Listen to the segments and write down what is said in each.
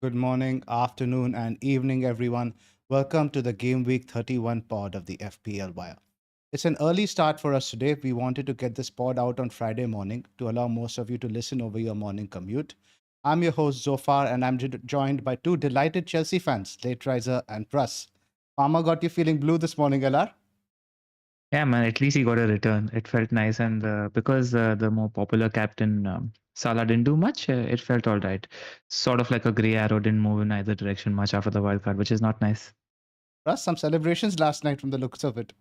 Good morning, afternoon, and evening, everyone. Welcome to the Gameweek 31 pod of the FPL Wire. It's an early start for us today. We wanted to get this pod out on Friday morning to allow most of you to listen over your morning commute. I'm your host, Zoph, and I'm joined by two delighted Chelsea fans, Late Riser and Pras. Farmer got you feeling blue this morning, LR? Yeah, man, at least he got a return. It felt nice. And because the more popular captain, Salah, didn't do much, it felt all right. Sort of like a grey arrow, didn't move in either direction much after the wild card, which is not nice. Pras, some celebrations last night from the looks of it.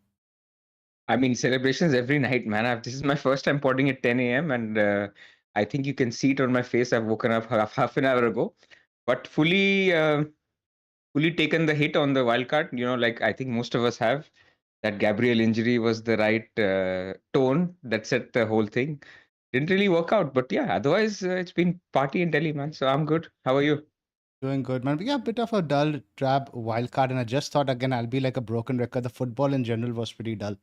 I mean, celebrations every night, man. This is my first time potting at 10 a.m. and I think you can see it on my face. I've woken up half an hour ago, but fully taken the hit on the wild card. Like I think most of us have. That Gabriel injury was the right tone that set the whole thing. Didn't really work out, but yeah. Otherwise, it's been party in Delhi, man. So I'm good. How are you? Doing good, man. We got a bit of a dull, drab wild card, and I just thought again I'll be like a broken record. The football in general was pretty dull.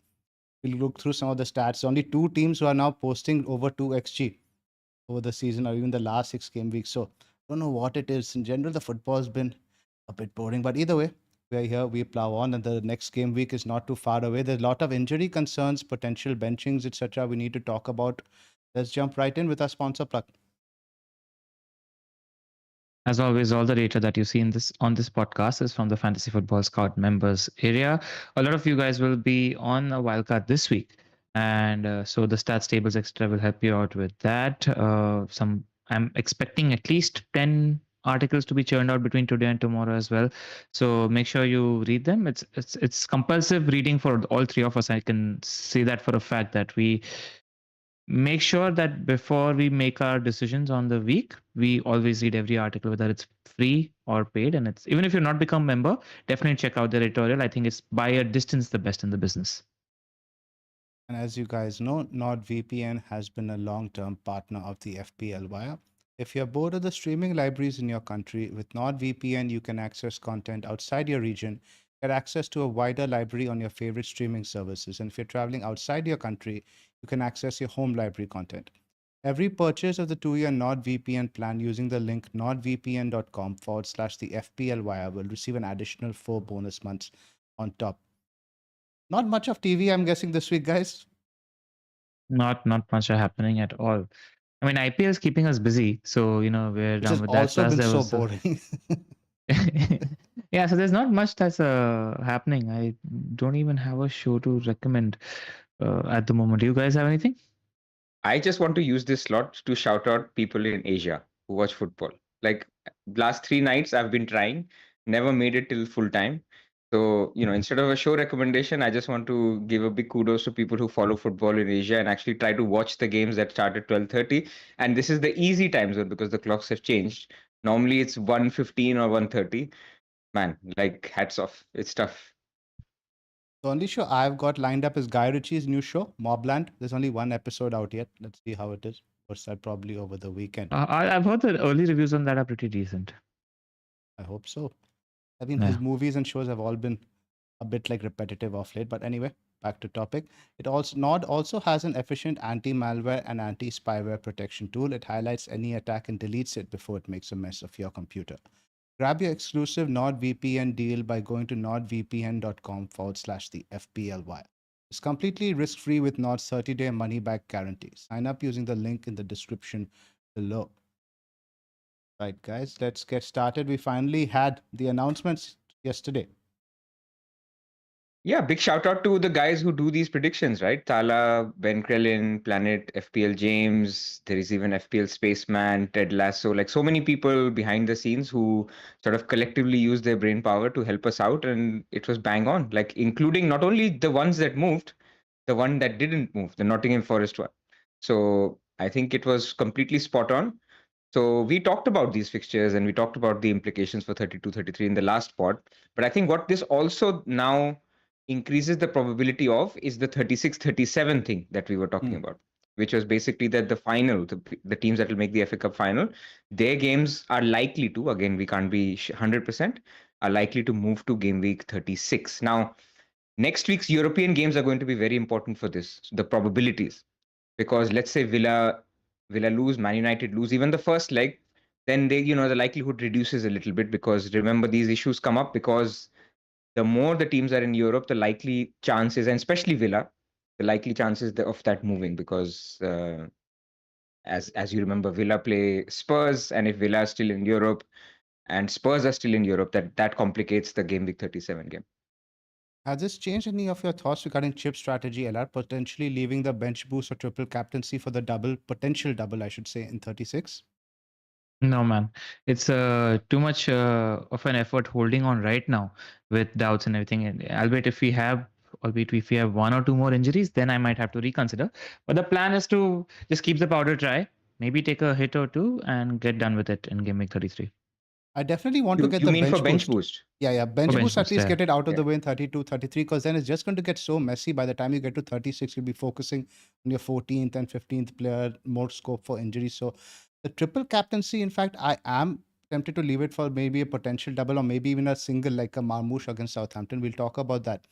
We'll look through some of the stats. Only two teams who are now posting over 2xG over the season or even the last 6 game weeks. So I don't know what it is. In general, the football has been a bit boring. But either way, we're here, we plow on, and the next game week is not too far away. There's a lot of injury concerns, potential benchings, etc. we need to talk about. Let's jump right in with our sponsor plug. As always, all the data that you see in this on this podcast is from the Fantasy Football Scout members area. A lot of you guys will be on a wildcard this week, and so the stats tables extra will help you out with that. Some I'm expecting at least 10 articles to be churned out between today and tomorrow as well. So make sure you read them. It's compulsive reading for all three of us. I can say that for a fact that we make sure that before we make our decisions on the week, we always read every article, whether it's free or paid. And it's even if you're not become member, definitely check out the editorial. I think it's by a distance the best in the business. And as you guys know, NordVPN has been a long-term partner of the FPL Wire. If you're bored of the streaming libraries in your country, with NordVPN, you can access content outside your region, get access to a wider library on your favorite streaming services. And if you're traveling outside your country, you can access your home library content. Every purchase of the 2-year NordVPN plan using the link nordvpn.com/the FPL Wire will receive an additional 4 bonus months on top. Not much of TV, I'm guessing, this week, guys. Not much are happening at all. I mean, IPL is keeping us busy, so we're Which done has with that. also Plus, been there so was boring. yeah, so there's not much that's happening. I don't even have a show to recommend at the moment. Do you guys have anything? I just want to use this slot to shout out people in Asia who watch football. Like last 3 nights, I've been trying, never made it till full time. So, instead of a show recommendation, I just want to give a big kudos to people who follow football in Asia and actually try to watch the games that start at 12:30. And this is the easy time zone because the clocks have changed. Normally it's 1:15 or 1:30. Man, like hats off. It's tough. The only show I've got lined up is Guy Ritchie's new show, Mobland. There's only one episode out yet. Let's see how it is. What's that probably over the weekend? I've heard the early reviews on that are pretty decent. I hope so. I mean, Yeah. his movies and shows have all been a bit like repetitive of late. But anyway, back to topic. It also Nord also has an efficient anti-malware and anti-spyware protection tool. It highlights any attack and deletes it before it makes a mess of your computer. Grab your exclusive NordVPN deal by going to nordvpn.com/the FPL Wire. It's completely risk-free with Nord's 30-day money-back guarantee. Sign up using the link in the description below. Right, guys, let's get started. We finally had the announcements yesterday. Yeah, big shout out to the guys who do these predictions, right? Tala, Ben Krellin, Planet, FPL James. There is even FPL Spaceman, Ted Lasso. Like so many people behind the scenes who sort of collectively use their brain power to help us out, and it was bang on. Like including not only the ones that moved, the one that didn't move, the Nottingham Forest one. So I think it was completely spot on. So we talked about these fixtures and we talked about the implications for 32, 33 in the last pod. But I think what this also now increases the probability of is the 36, 37 thing that we were talking about, which was basically that the final, the teams that will make the FA Cup final, their games are likely to, again, we can't be 100%, are likely to move to game week 36. Now, next week's European games are going to be very important for this, the probabilities, because let's say Villa lose, Man United lose, even the first leg, then the likelihood reduces a little bit, because remember, these issues come up because the more the teams are in Europe, the likely chances, and especially Villa, the likely chances of that moving, because as you remember, Villa play Spurs, and if Villa is still in Europe and Spurs are still in Europe, that complicates the Game Week 37 game. Has this changed any of your thoughts regarding chip strategy, LR, potentially leaving the bench boost or triple captaincy for the potential double, I should say, in 36? No, man. It's too much of an effort holding on right now with doubts and everything. And albeit if we have one or two more injuries, then I might have to reconsider. But the plan is to just keep the powder dry, maybe take a hit or two, and get done with it in Game Week 33. I definitely want to get You the mean for bench bench boost. boost? Yeah, bench bench boost, at boost, least yeah. get it out of the Yeah. way in 32, 33, because then it's just going to get so messy. By the time you get to 36, you'll be focusing on your 14th and 15th player, more scope for injuries. So the triple captaincy, in fact, I am tempted to leave it for maybe a potential double or maybe even a single like a Marmoush against Southampton. We'll talk about that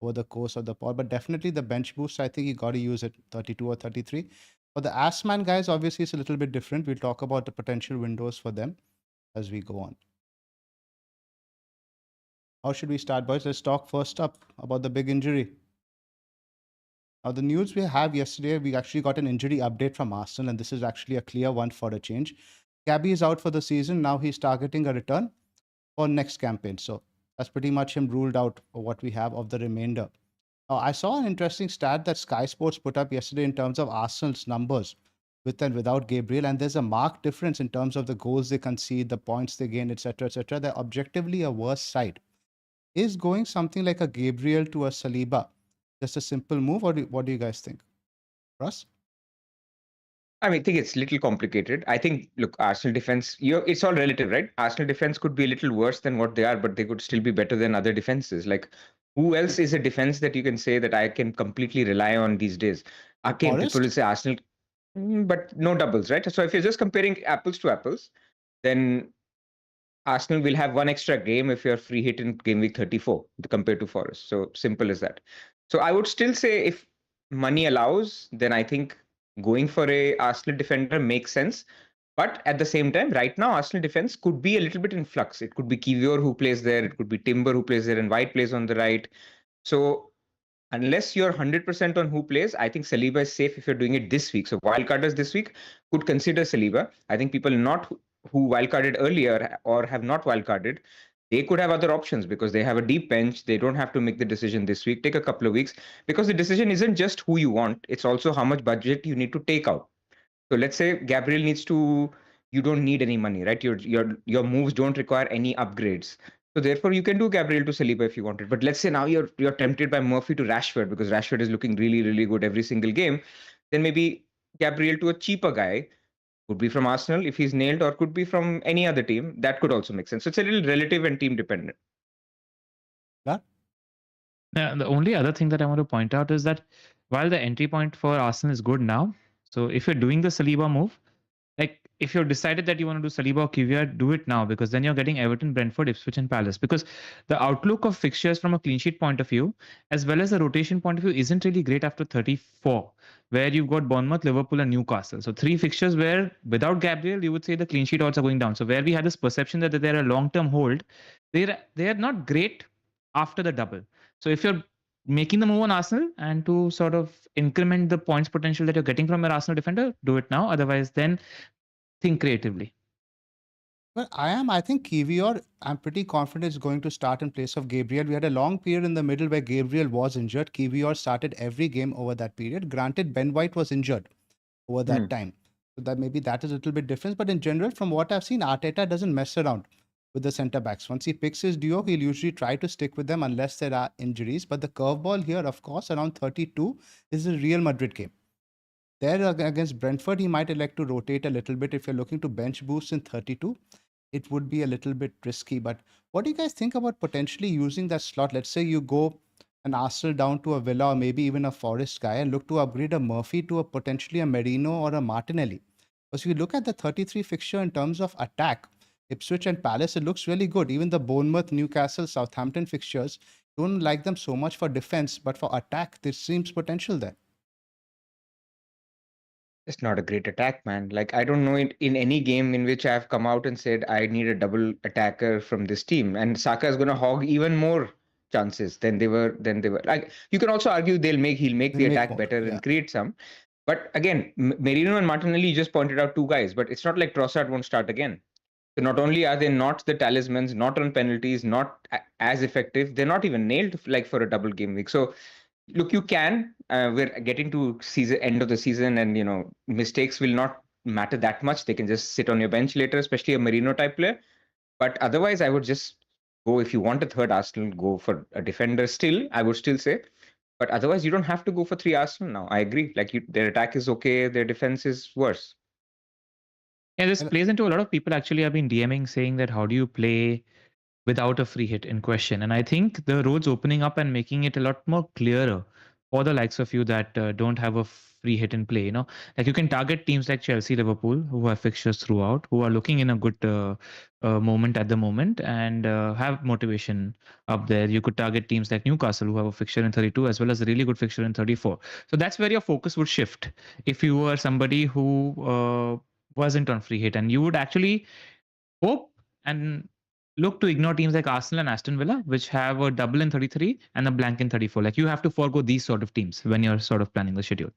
over the course of the pod, but definitely the bench boost, I think you got to use it 32 or 33. For the Assman guys, obviously it's a little bit different. We'll talk about the potential windows for them as we go on. How should we start, boys? Let's talk first up about the big injury. Now, the news we have yesterday, we actually got an injury update from Arsenal, and this is actually a clear one for a change. Gabby is out for the season. Now he's targeting a return for next campaign. So that's pretty much him ruled out for what we have of the remainder. I saw an interesting stat that Sky Sports put up yesterday in terms of Arsenal's numbers with and without Gabriel, and there's a marked difference in terms of the goals they concede, the points they gain, etc., etc. They're objectively a worse side. Is going something like a Gabriel to a Saliba just a simple move, or what do you guys think? Russ? I mean, I think it's a little complicated. I think, look, Arsenal defense, it's all relative, right? Arsenal defense could be a little worse than what they are, but they could still be better than other defenses. Like, who else is a defense that you can say that I can completely rely on these days? Again, people will say Arsenal, but no doubles, right? So if you're just comparing apples to apples, then Arsenal will have one extra game if you're free hit in game week 34 compared to Forest. So simple as that. So I would still say, if money allows, then I think going for a Arsenal defender makes sense. But at the same time, right now, Arsenal defense could be a little bit in flux. It could be Kivior who plays there. It could be Timber who plays there, and White plays on the right. So unless you're 100% on who plays, I think Saliba is safe if you're doing it this week. So wildcarders this week could consider Saliba. I think people not who wildcarded earlier or have not wildcarded, they could have other options because they have a deep bench. They don't have to make the decision this week. Take a couple of weeks, because the decision isn't just who you want. It's also how much budget you need to take out. So let's say Gabriel needs to, you don't need any money, right? Your moves don't require any upgrades. So therefore, you can do Gabriel to Saliba if you wanted. But let's say now you're tempted by Murphy to Rashford because Rashford is looking really, really good every single game. Then maybe Gabriel to a cheaper guy, could be from Arsenal if he's nailed, or could be from any other team. That could also make sense. So it's a little relative and team dependent. Yeah. Yeah, the only other thing that I want to point out is that while the entry point for Arsenal is good now, so if you're doing the Saliba move, like if you're decided that you want to do Saliba or Kivior, do it now, because then you're getting Everton, Brentford, Ipswich, and Palace. Because the outlook of fixtures from a clean sheet point of view, as well as the rotation point of view, isn't really great after 34, where you've got Bournemouth, Liverpool, and Newcastle. So three fixtures where without Gabriel, you would say the clean sheet odds are going down. So where we had this perception that they're a long-term hold, they are not great after the double. So if you're making the move on Arsenal and to sort of increment the points potential that you're getting from your Arsenal defender, do it now. Otherwise, then think creatively. Well, I think Kivior, I'm pretty confident is going to start in place of Gabriel. We had a long period in the middle where Gabriel was injured. Kivior started every game over that period. Granted, Ben White was injured over that time. So that maybe that is a little bit different. But in general, from what I've seen, Arteta doesn't mess around with the centre backs. Once he picks his duo, he'll usually try to stick with them unless there are injuries. But the curveball here, of course, around 32 is a Real Madrid game. There against Brentford, he might elect to rotate a little bit. If you're looking to bench boost in 32, it would be a little bit risky. But what do you guys think about potentially using that slot? Let's say you go an Arsenal down to a Villa or maybe even a Forest guy and look to upgrade a Murphy to a potentially a Merino or a Martinelli. Because if you look at the 33 fixture in terms of attack, Ipswich and Palace, it looks really good. Even the Bournemouth, Newcastle, Southampton fixtures, don't like them so much for defense, but for attack, there seems potential there. It's not a great attack, man. Like, I don't know it in any game in which I've come out and said I need a double attacker from this team, and Saka is going to hog even more chances than they were. Like, you can also argue he'll make They'll the make attack more. better Yeah. and create some. But again, Merino and Martinelli just pointed out two guys, but it's not like Trossard won't start again. So not only are they not the talismans, not on penalties, not as effective, they're not even nailed like for a double game week. So look, you can. We're getting to season end of the season, and mistakes will not matter that much. They can just sit on your bench later, especially a Marino type player. But otherwise, I would just go if you want a third Arsenal, go for a defender. Still, I would still say. But otherwise, you don't have to go for three Arsenal now. I agree. Like their attack is okay, their defense is worse. Yeah, this And plays into a lot of people actually have been DMing saying that how do you play without a free hit in question? And I think the road's opening up and making it a lot more clearer for the likes of you that don't have a free hit in play. Like you can target teams like Chelsea, Liverpool, who have fixtures throughout, who are looking in a good moment at the moment and have motivation up there. You could target teams like Newcastle, who have a fixture in 32 as well as a really good fixture in 34. So that's where your focus would shift if you were somebody who wasn't on free hit, and you would actually hope and look to ignore teams like Arsenal and Aston Villa, which have a double in 33 and a blank in 34. Like you have to forego these sort of teams when you're sort of planning the schedule.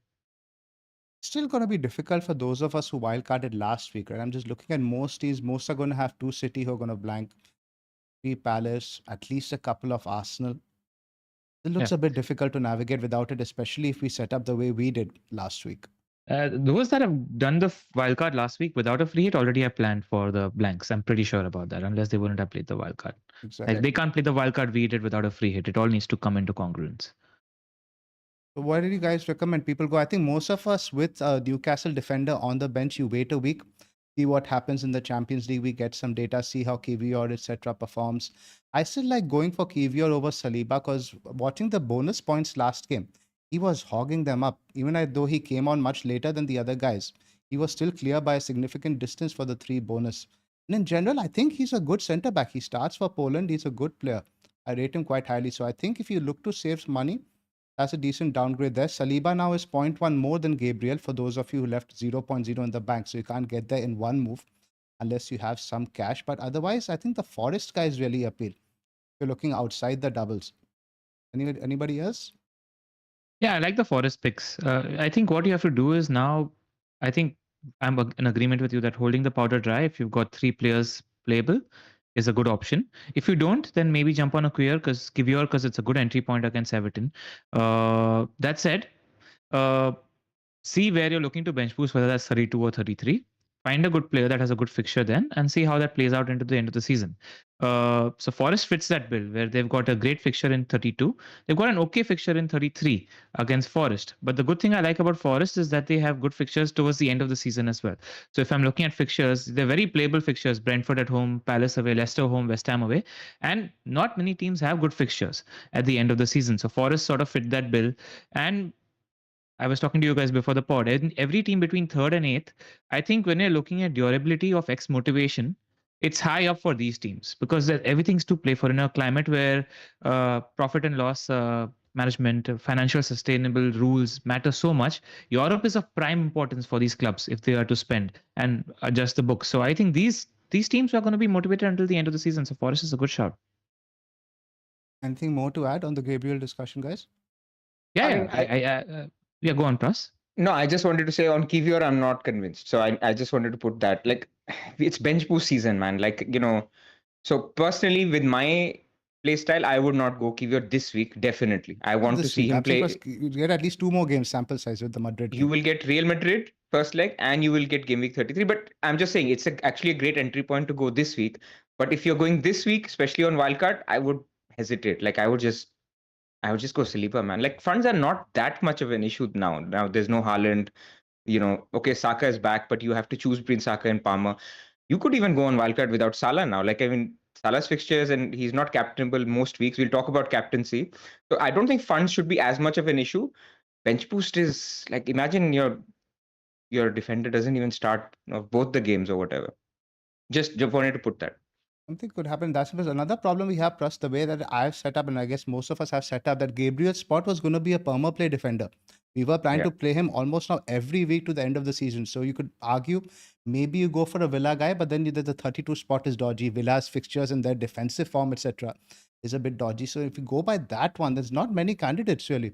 still going to be difficult for those of us who wildcarded last week, right? I'm just looking at most teams. Most are going to have two City who are going to blank, three Palace, at least a couple of Arsenal. It looks Yeah. a bit difficult to navigate without it, especially if we set up the way we did last week. Those that have done the wildcard last week without a free hit already have planned for the blanks. I'm pretty sure about that, unless they wouldn't have played the wildcard. Exactly. Like they can't play the wildcard we did without a free hit. It all needs to come into congruence. So what did you guys recommend people go? I think most of us with a Newcastle defender on the bench, you wait a week, see what happens in the Champions League. We get some data, see how Kiwior, etc. performs. I still like going for Kiwior over Saliba because watching the bonus points last game, he was hogging them up. Even though he came on much later than the other guys, he was still clear by a significant distance for the 3 bonus. And in general, I think he's a good centre back. He starts for Poland. He's a good player. I rate him quite highly. So I think if you look to save money, that's a decent downgrade there. Saliba now is 0.1 more than Gabriel for those of you who left 0.0 in the bank. So you can't get there in one move unless you have some cash. But otherwise, I think the Forest guys really appeal. If you're looking outside the doubles. Anybody else? Yeah, I like the Forest picks. I think what you have to do is now, I think I'm in agreement with you that holding the powder dry, if you've got 3 players playable, is a good option. If you don't, then maybe jump on a Kiwior because it's a good entry point against Everton. That said, uh, see where you're looking to bench boost, whether that's 32 or 33. Find a good player that has a good fixture then and see how that plays out into the end of the season. So Forest fits that bill where they've got a great fixture in 32. They've got an okay fixture in 33 against Forest. But the good thing I like about Forest is that they have good fixtures towards the end of the season as well. So if I'm looking at fixtures, they're very playable fixtures. Brentford at home, Palace away, Leicester home, West Ham away. And not many teams have good fixtures at the end of the season. So Forest sort of fit that bill. And I was talking to you guys before the pod. Every team between third and eighth, I think when you're looking at durability of X motivation, it's high up for these teams because everything's to play for in a climate where profit and loss management, financial sustainable rules matter so much. Europe is of prime importance for these clubs if they are to spend and adjust the books. So I think these teams are going to be motivated until the end of the season. So Forest is a good shout. Anything more to add on the Gabriel discussion, guys? Yeah, I mean, yeah. Go on, Pras. No, I just wanted to say on Kiwior, I'm not convinced. So I just wanted to put that. Like, it's bench boost season, man. Like, so personally, with my play style, I would not go Kiwior this week. Definitely. I Not want to this see week. him I'm saying play. because you get at least 2 more games sample size with the Madrid You game. will get Real Madrid first leg and you will get Gameweek 33. But I'm just saying it's actually a great entry point to go this week. But if you're going this week, especially on Wildcard, I would hesitate. Like, I would just go Saliba, man. Like, funds are not that much of an issue now. Now there's no Haaland. Okay, Saka is back, but you have to choose between Saka and Palmer. You could even go on wildcard without Salah now. Like, I mean, Salah's fixtures and he's not captainable most weeks. We'll talk about captaincy. So I don't think funds should be as much of an issue. Bench boost is like, imagine your defender doesn't even start both the games or whatever. Just wanted to put that. Something could happen. That's because another problem we have, plus the way that I've set up, and I guess most of us have set up, that Gabriel's spot was going to be a perma play defender. We were planning to play him almost now every week to the end of the season. So you could argue maybe you go for a Villa guy, but then the 32 spot is dodgy. Villa's fixtures and their defensive form, etc., is a bit dodgy. So if you go by that one, there's not many candidates really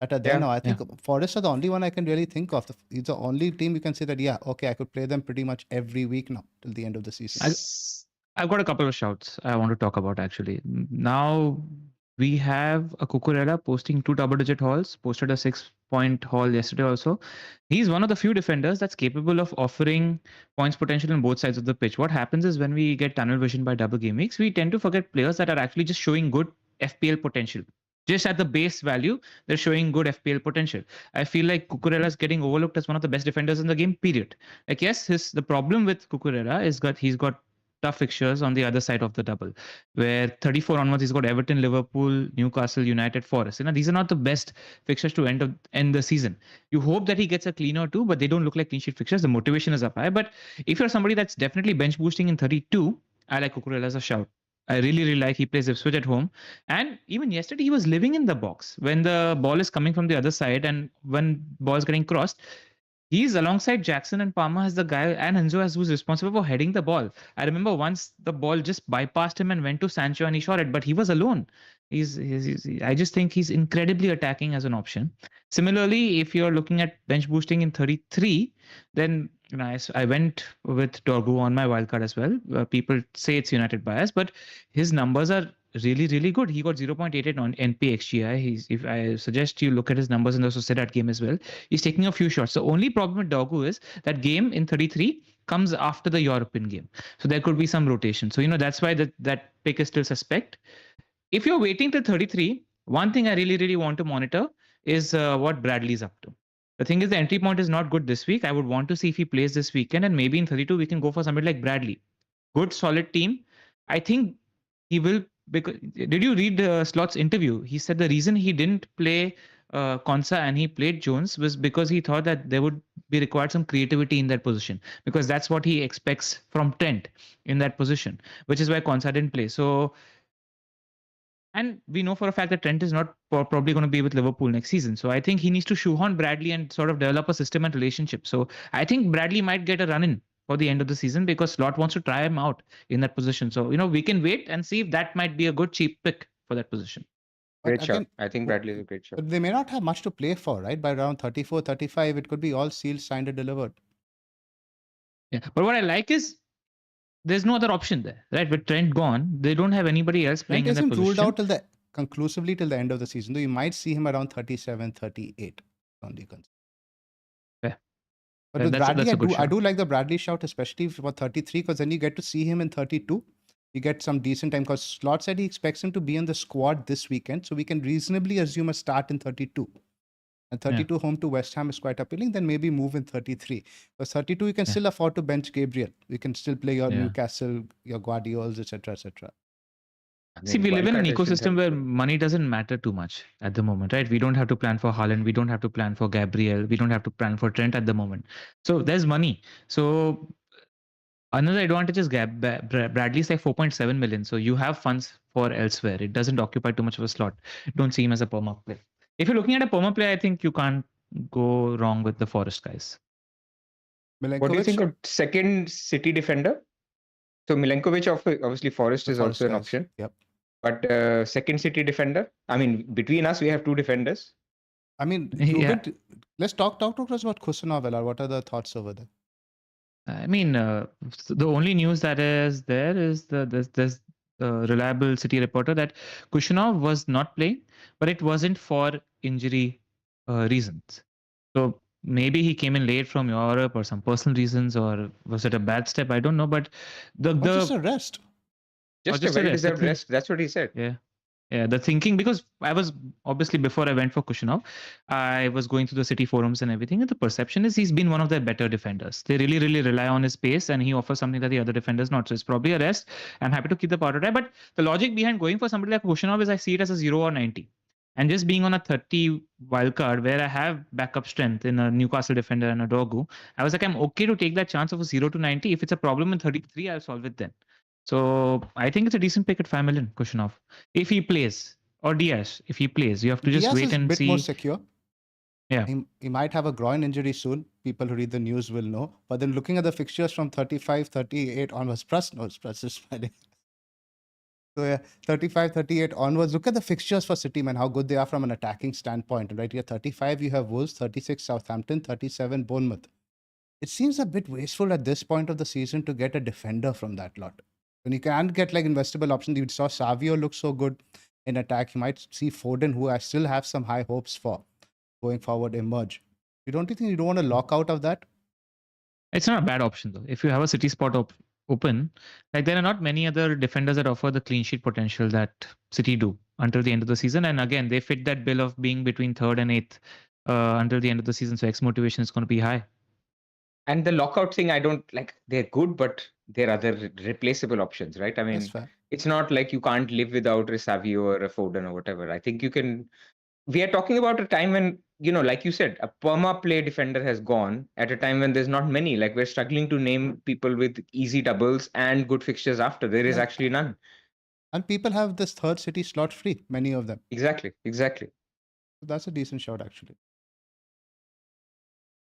that are there now. I think Forest are the only one I can really think of. It's the only team you can say that, yeah, okay, I could play them pretty much every week now till the end of the season. I've got a couple of shouts I want to talk about actually. Now we have a Cucurella posting 2 double-digit hauls, posted a 6-point haul yesterday also. He's one of the few defenders that's capable of offering points potential on both sides of the pitch. What happens is when we get tunnel vision by double game weeks, we tend to forget players that are actually just showing good FPL potential. Just at the base value, they're showing good FPL potential. I feel like Cucurella is getting overlooked as one of the best defenders in the game, period. Like, yes, the problem with Cucurella is that he's got tough fixtures on the other side of the double, where 34 onwards he's got Everton, Liverpool, Newcastle, United, Forest. These are not the best fixtures to end the season. You hope that he gets a clean or two, but they don't look like clean sheet fixtures. The motivation is up high. But if you're somebody that's definitely bench boosting in 32, I like Cucurella as a shout. I really, really like. He plays Ipswich at home. And even yesterday, he was living in the box. When the ball is coming from the other side and when ball is getting crossed, he's alongside Jackson and Palmer as the guy, and Enzo as who's responsible for heading the ball. I remember once the ball just bypassed him and went to Sancho and he shot it, but he was alone. I just think he's incredibly attacking as an option. Similarly, if you're looking at bench boosting in 33, then I went with Dorgu on my wildcard as well. People say it's United bias, but his numbers are really, really good. He got 0.88 on NPXGI. If I suggest you look at his numbers in the Sociedad game as well, he's taking a few shots. The only problem with Dorgu is that game in 33 comes after the European game. So there could be some rotation. So, that's why that pick is still suspect. If you're waiting till 33, one thing I really, really want to monitor is what Bradley's up to. The thing is, the entry point is not good this week. I would want to see if he plays this weekend, and maybe in 32 we can go for somebody like Bradley. Good, solid team. I think he will. Because did you read Slot's interview? He said the reason he didn't play Konsa and he played Jones was because he thought that there would be required some creativity in that position, because that's what he expects from Trent in that position, which is why Konsa didn't play. So, and we know for a fact that Trent is not probably going to be with Liverpool next season. So I think he needs to shoehorn Bradley and sort of develop a system and relationship. So I think Bradley might get a run in for the end of the season because Slot wants to try him out in that position. So, we can wait and see if that might be a good cheap pick for that position. Great shot. I think Bradley is a great shot. But they may not have much to play for, right? By around 34, 35, it could be all sealed, signed and delivered. Yeah. But what I like is there's no other option there, right? With Trent gone, they don't have anybody else playing in that position. Trent isn't ruled out conclusively till the end of the season, though you might see him around 37, 38 on the concern. Yeah. But with Bradley, I do like the Bradley shout, especially for 33, because then you get to see him in 32. You get some decent time, because Slot said he expects him to be in the squad this weekend, so we can reasonably assume a start in 32. And 32 home to West Ham is quite appealing. Then maybe move in 33. Because 32, you can still afford to bench Gabriel. You can still play your Newcastle, your Guardiols, etc., etc. See, we live in an ecosystem where money doesn't matter too much at the moment, right? We don't have to plan for Haaland. We don't have to plan for Gabriel. We don't have to plan for Trent at the moment. So there's money. So another advantage is Bradley's like 4.7 million. So you have funds for elsewhere. It doesn't occupy too much of a slot. Don't see him as a perma play. If you're looking at a perma play, I think you can't go wrong with the Forest guys. What do you think of second City defender? So Milenkovic, obviously Forest is also an option. Yep. But second City defender, I mean, between us, we have two defenders. I mean, let's talk to us about Kusanov. What are the thoughts over there? I mean, the only news that is there is there's reliable City reporter that Kusanov was not playing, but it wasn't for injury reasons. So maybe he came in late from Europe or some personal reasons, or was it a bad step? I don't know. But just a rest. Just a well-deserved rest. That's what he said. Yeah, the thinking, because I was obviously, before I went for Kusanov, I was going through the City forums and everything, and the perception is he's been one of their better defenders. They really, really rely on his pace, and he offers something that the other defenders not. So it's probably a rest. I'm happy to keep the powder dry, but the logic behind going for somebody like Kusanov is I see it as a 0 or 90. And just being on a 30 wildcard where I have backup strength in a Newcastle defender and a Dorgu, I was like, I'm okay to take that chance of a 0 to 90. If it's a problem in 33, I'll solve it then. So I think it's a decent pick at 5 million, Kushanov. If he plays, or Diaz, if he plays, you have to just Diaz wait is a and bit more see. secure. Yeah. He might have a groin injury soon. People who read the news will know. But then looking at the fixtures from 35, 38 onwards, Pras knows. Pras is smiling. So yeah, 35, 38 onwards. Look at the fixtures for City, man, how good they are from an attacking standpoint. Right here, 35, you have Wolves, 36, Southampton, 37, Bournemouth. It seems a bit wasteful at this point of the season to get a defender from that lot. When you can't get like investable options, you saw Savio look so good in attack. You might see Foden, who I still have some high hopes for going forward, emerge. You don't think you don't want to lock out of that? It's not a bad option though. If you have a City spot open, like there are not many other defenders that offer the clean sheet potential that City do until the end of the season. And again, they fit that bill of being between third and eighth until the end of the season. So X motivation is going to be high. And the lockout thing, I don't like. They're good, but there are other replaceable options, right? I That's mean, fair. it's not like you can't live without a Savio or a Foden or whatever. I think you can. We are talking about a time when, like you said, a perma play defender has gone at a time when there's not many. Like we're struggling to name people with easy doubles and good fixtures after. There is Yeah. actually none. And people have this third City slot free, many of them. Exactly. So that's a decent shot, actually.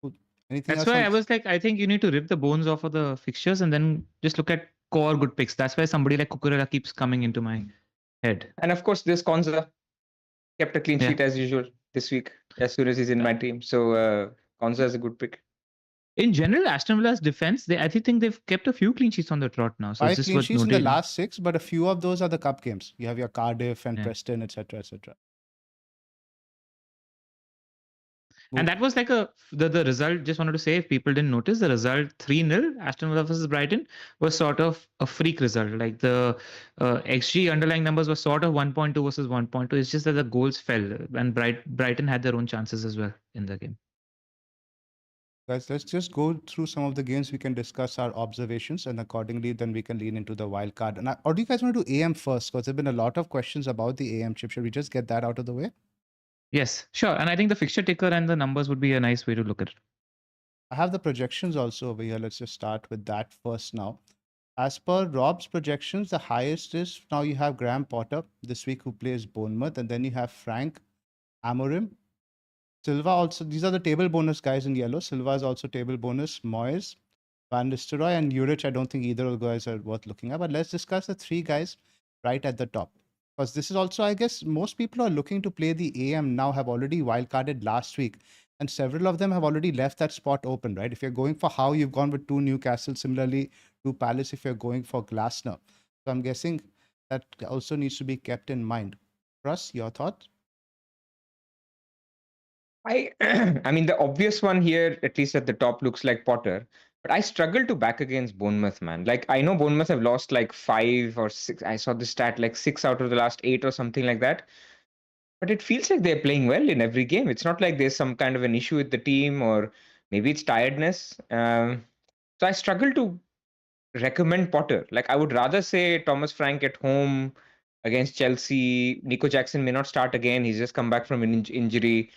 Cool. Anything That's else why on I was like, I think you need to rip the bones off of the fixtures and then just look at core good picks. That's why somebody like Cucurella keeps coming into my head. And of course, this Konza kept a clean Yeah. sheet as usual this week as soon as he's in my team. So Konza is a good pick. In general, Aston Villa's defense, I think they've kept a few clean sheets on the trot now. So it's 5 just clean worth sheets in the noting. last 6, but a few of those are the cup games. You have your Cardiff and Yeah. Preston, etc., etc. And that was like the result. Just wanted to say, if people didn't notice, the result 3-0 Aston Villa versus Brighton was sort of a freak result. Like the XG underlying numbers were sort of 1.2 versus 1.2. It's just that the goals fell, and Brighton had their own chances as well in the game. Guys, let's just go through some of the games. We can discuss our observations, and accordingly, then we can lean into the wild card. And or do you guys want to do AM first? Because there've been a lot of questions about the AM chip. Should we just get that out of the way? Yes, sure. And I think the fixture ticker and the numbers would be a nice way to look at it. I have the projections also over here. Let's just start with that first now. As per Rob's projections, the highest is now you have Graham Potter this week who plays Bournemouth, and then you have Frank Amorim. Silva also, these are the table bonus guys in yellow. Silva is also table bonus. Moyes, Van Nistelrooy, and Juric. I don't think either of the guys are worth looking at, but let's discuss the 3 guys right at the top. Because this is also, I guess, most people are looking to play the AM now, have already wildcarded last week. And several of them have already left that spot open, right? If you're going for Howe, you've gone with 2 Newcastle. Similarly, 2 Palace if you're going for Glasner. So I'm guessing that also needs to be kept in mind. Russ, your thoughts? I mean, the obvious one here, at least at the top, looks like Potter. But I struggle to back against Bournemouth, man. Like, I know Bournemouth have lost like 5 or 6. I saw the stat like 6 out of the last 8 or something like that. But it feels like they're playing well in every game. It's not like there's some kind of an issue with the team, or maybe it's tiredness. So I struggle to recommend Potter. Like, I would rather say Thomas Frank at home against Chelsea. Nico Jackson may not start again. He's just come back from an injury.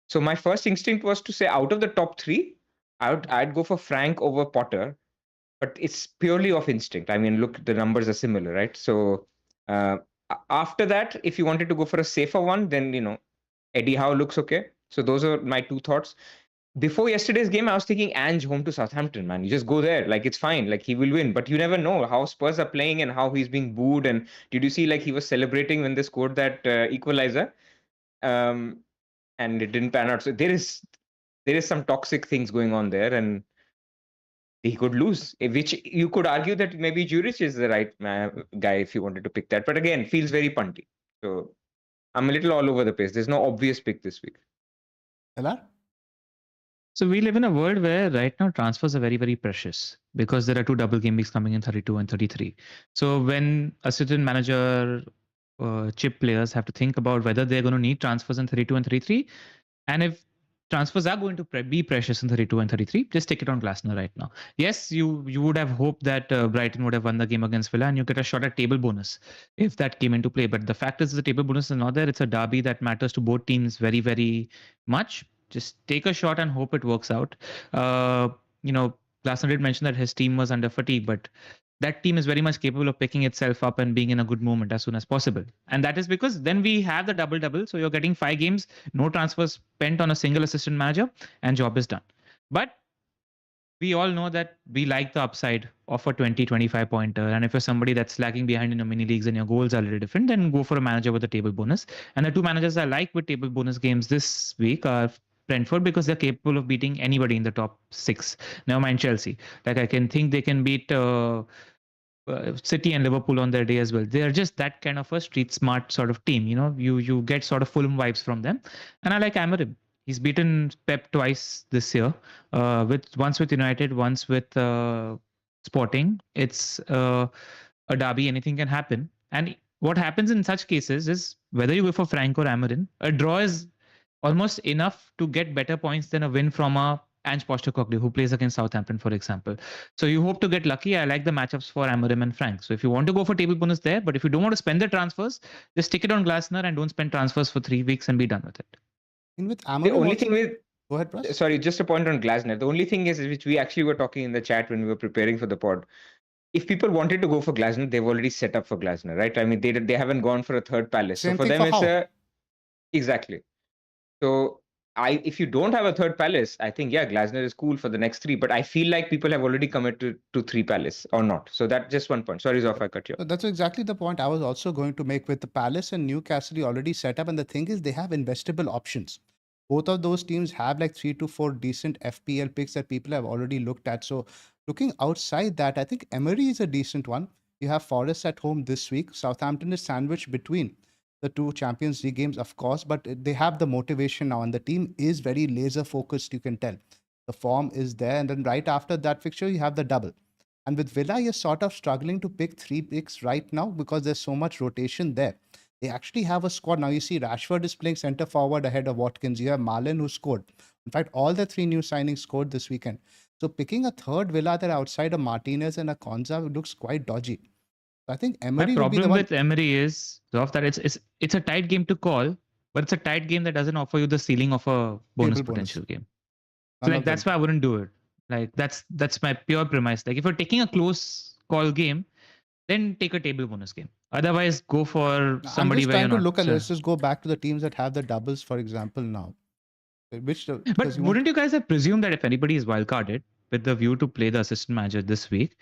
So my first instinct was to say out of the top 3, I'd go for Frank over Potter, but it's purely of instinct. I mean, look, the numbers are similar, right? So after that, if you wanted to go for a safer one, then Eddie Howe looks okay. So those are my 2 thoughts. Before yesterday's game, I was thinking Ange home to Southampton, man. You just go there, like it's fine, like he will win. But you never know how Spurs are playing and how he's being booed. And did you see like he was celebrating when they scored that equalizer? And it didn't pan out. So there is some toxic things going on there, and he could lose. Which you could argue that maybe Juric is the right guy if you wanted to pick that. But again, feels very punty. So I'm a little all over the place. There's no obvious pick this week. Elar? So we live in a world where right now transfers are very, very precious because there are 2 double game weeks coming in 32 and 33. So when a certain manager chip players have to think about whether they're going to need transfers in 32 and 33, and if transfers are going to be precious in 32 and 33, just take it on Glasner right now. Yes, you would have hoped that Brighton would have won the game against Villa and you get a shot at table bonus if that came into play. But the fact is the table bonus is not there. It's a derby that matters to both teams very, very much. Just take a shot and hope it works out. Glasner did mention that his team was under fatigue, but that team is very much capable of picking itself up and being in a good moment as soon as possible. And that is because then we have the double. So you're getting 5 games, no transfers spent on a single assistant manager, and job is done. But we all know that we like the upside of a 20-25 pointer. And if you're somebody that's lagging behind in your mini leagues and your goals are a little different, then go for a manager with a table bonus. And the two managers I like with table bonus games this week are Brentford, because they're capable of beating anybody in the top 6. Never mind Chelsea. Like I can think they can beat City and Liverpool on their day as well. They're just that kind of a street smart sort of team. You get sort of Fulham vibes from them. And I like Amarim. He's beaten Pep twice this year, with once with United, once with Sporting. It's a derby; anything can happen. And what happens in such cases is whether you go for Frank or Amarin, a draw is almost enough to get better points than a win from a Ange Postecoglou, who plays against Southampton, for example. So you hope to get lucky. I like the matchups for Amarim and Frank. So if you want to go for table bonus there, but if you don't want to spend the transfers, just stick it on Glasner and don't spend transfers for 3 weeks and be done with it. And with The Amarim only also, thing with go ahead, Pras. sorry, just a point on Glasner. The only thing is, which we actually were talking in the chat when we were preparing for the pod. If people wanted to go for Glasner, they've already set up for Glasner, right? I mean, they haven't gone for a third palace. Same So for thing them, for it's Howe. exactly. So if you don't have a third palace, I think Glasner is cool for the next 3. But I feel like people have already committed to 3 palace or not. So that's just one point. Sorry, Zoph, I cut you off. So that's exactly the point I was also going to make. With the Palace and Newcastle already set up, and the thing is, they have investable options. Both of those teams have like 3 to 4 decent FPL picks that people have already looked at. So looking outside that, I think Emery is a decent one. You have Forest at home this week. Southampton is sandwiched between the two Champions League games, of course, but they have the motivation now, and the team is very laser focused. You can tell the form is there, and then right after that fixture, you have the double. And with Villa, you're sort of struggling to pick 3 picks right now because there's so much rotation there. They actually have a squad. Now you see Rashford is playing center forward ahead of Watkins. You have Marlon who scored. In fact, all the 3 new signings scored this weekend. So picking a third Villa that outside of Martinez and a Konza looks quite dodgy. So I think My Emery would be the problem one. with Emery is, Zoff, that it's a tight game to call, but it's a tight game that doesn't offer you the ceiling of a bonus Table bonus. potential game. So None like of them. that's why I wouldn't do it. Like that's my pure premise. Like if you're taking a close call game, then take a table bonus game. Otherwise, go for I'm somebody just where you're trying to not. look and let's just go back to the teams that have the doubles, for example, now. Which But because you want wouldn't you guys have presumed that if anybody is wildcarded with the view to play the assistant manager this week,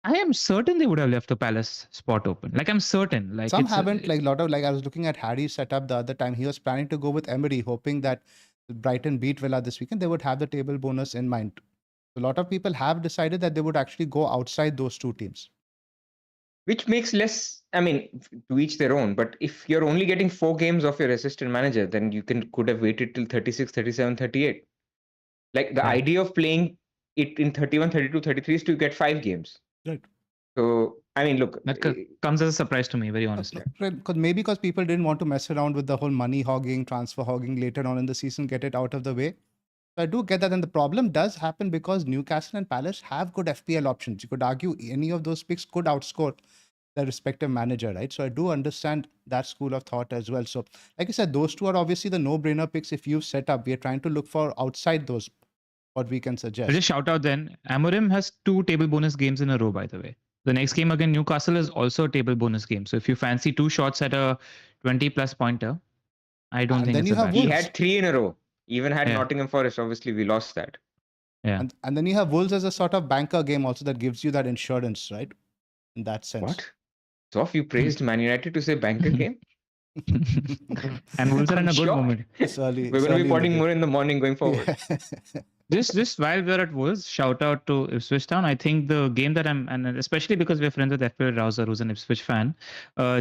I am certain they would have left the Palace spot open. Like I'm certain. Like some it's haven't, like a lot of, like I was looking at Harry's setup the other time. He was planning to go with Emery, hoping that Brighton beat Villa this weekend. They would have the table bonus in mind. A lot of people have decided that they would actually go outside those two teams. Which makes less, I mean, to each their own. But if you're only getting 4 games of your assistant manager, then you could have waited till 36, 37, 38. Like the Yeah. idea of playing it in 31, 32, 33 is to get 5 games. Right. So, I mean, look, that comes as a surprise to me, very honestly. Because people didn't want to mess around with the whole money hogging, transfer hogging later on in the season, get it out of the way. So I do get that. And the problem does happen because Newcastle and Palace have good FPL options. You could argue any of those picks could outscore the respective manager, right? So I do understand that school of thought as well. So, like I said, those two are obviously the no-brainer picks. If you've set up, we are trying to look for outside those what we can suggest. I'll just shout out then. Amorim has 2 table bonus games in a row, by the way. The next game against Newcastle is also a table bonus game. So if you fancy 2 shots at a 20 plus pointer, I don't And think then it's you a have bad he Wolves. shot. had 3 in a row. Even had Yeah. Nottingham Forest, obviously we lost that. Yeah. And then you have Wolves as a sort of banker game also that gives you that insurance, right? In that sense. What? Zoph, you praised Man United to say banker game? And Wolves are in I'm a good shocked. moment. It's early. We're it's going to early be in the potting day. more in the morning going forward. Yeah. Just while we're at Wolves, shout out to Ipswich Town. I think the game that and especially because we're friends with FPL Rouser, who's an Ipswich fan,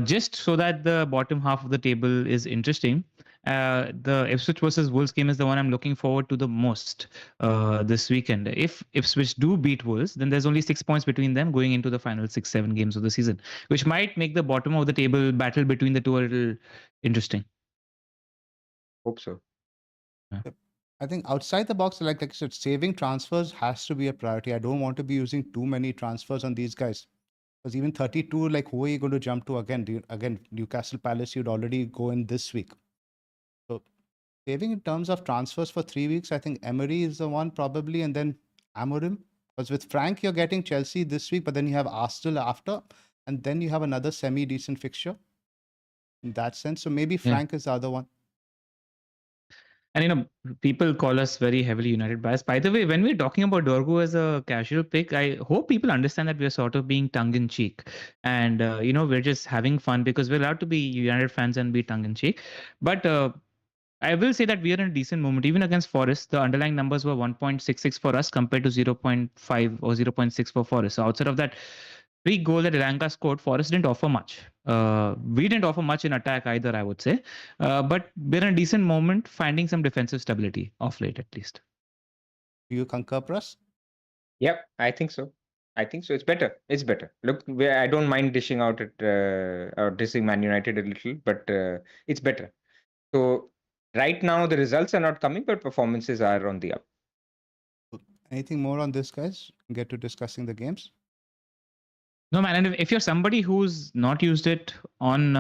just so that the bottom half of the table is interesting. The Ipswich versus Wolves game is the one I'm looking forward to the most this weekend. If Ipswich do beat Wolves, then there's only 6 points between them going into the final 6-7 games of the season, which might make the bottom of the table battle between the two a little interesting. Hope so. I think outside the box, like I said, saving transfers has to be a priority. I don't want to be using too many transfers on these guys. Because even 32, like who are you going to jump to again? Again, Newcastle Palace, you'd already go in this week. So saving in terms of transfers for 3 weeks, I think Emery is the one probably, and then Amorim Because with Frank, you're getting Chelsea this week, but then you have Arsenal after, and then you have another semi-decent fixture in that sense. So maybe Frank is the other one. And people call us very heavily United biased. By the way, when we're talking about Dorgu as a casual pick, I hope people understand that we're sort of being tongue-in-cheek. And, we're just having fun because we're allowed to be United fans and be tongue-in-cheek. But I will say that we are in a decent moment. Even against Forest, the underlying numbers were 1.66 for us compared to 0.5 or 0.6 for Forest. So outside of that big goal that Elanga scored, Forest didn't offer much. We didn't offer much in attack either, I would say. But we're in a decent moment, finding some defensive stability of late at least. Do you concur, Pras? Yep, I think so. It's better. It's better. Look, I don't mind dishing out at or dissing Man United a little, but it's better. So right now the results are not coming, but performances are on the up. Anything more on this, guys? Get to discussing the games. No, man. And if you're somebody who's not used it on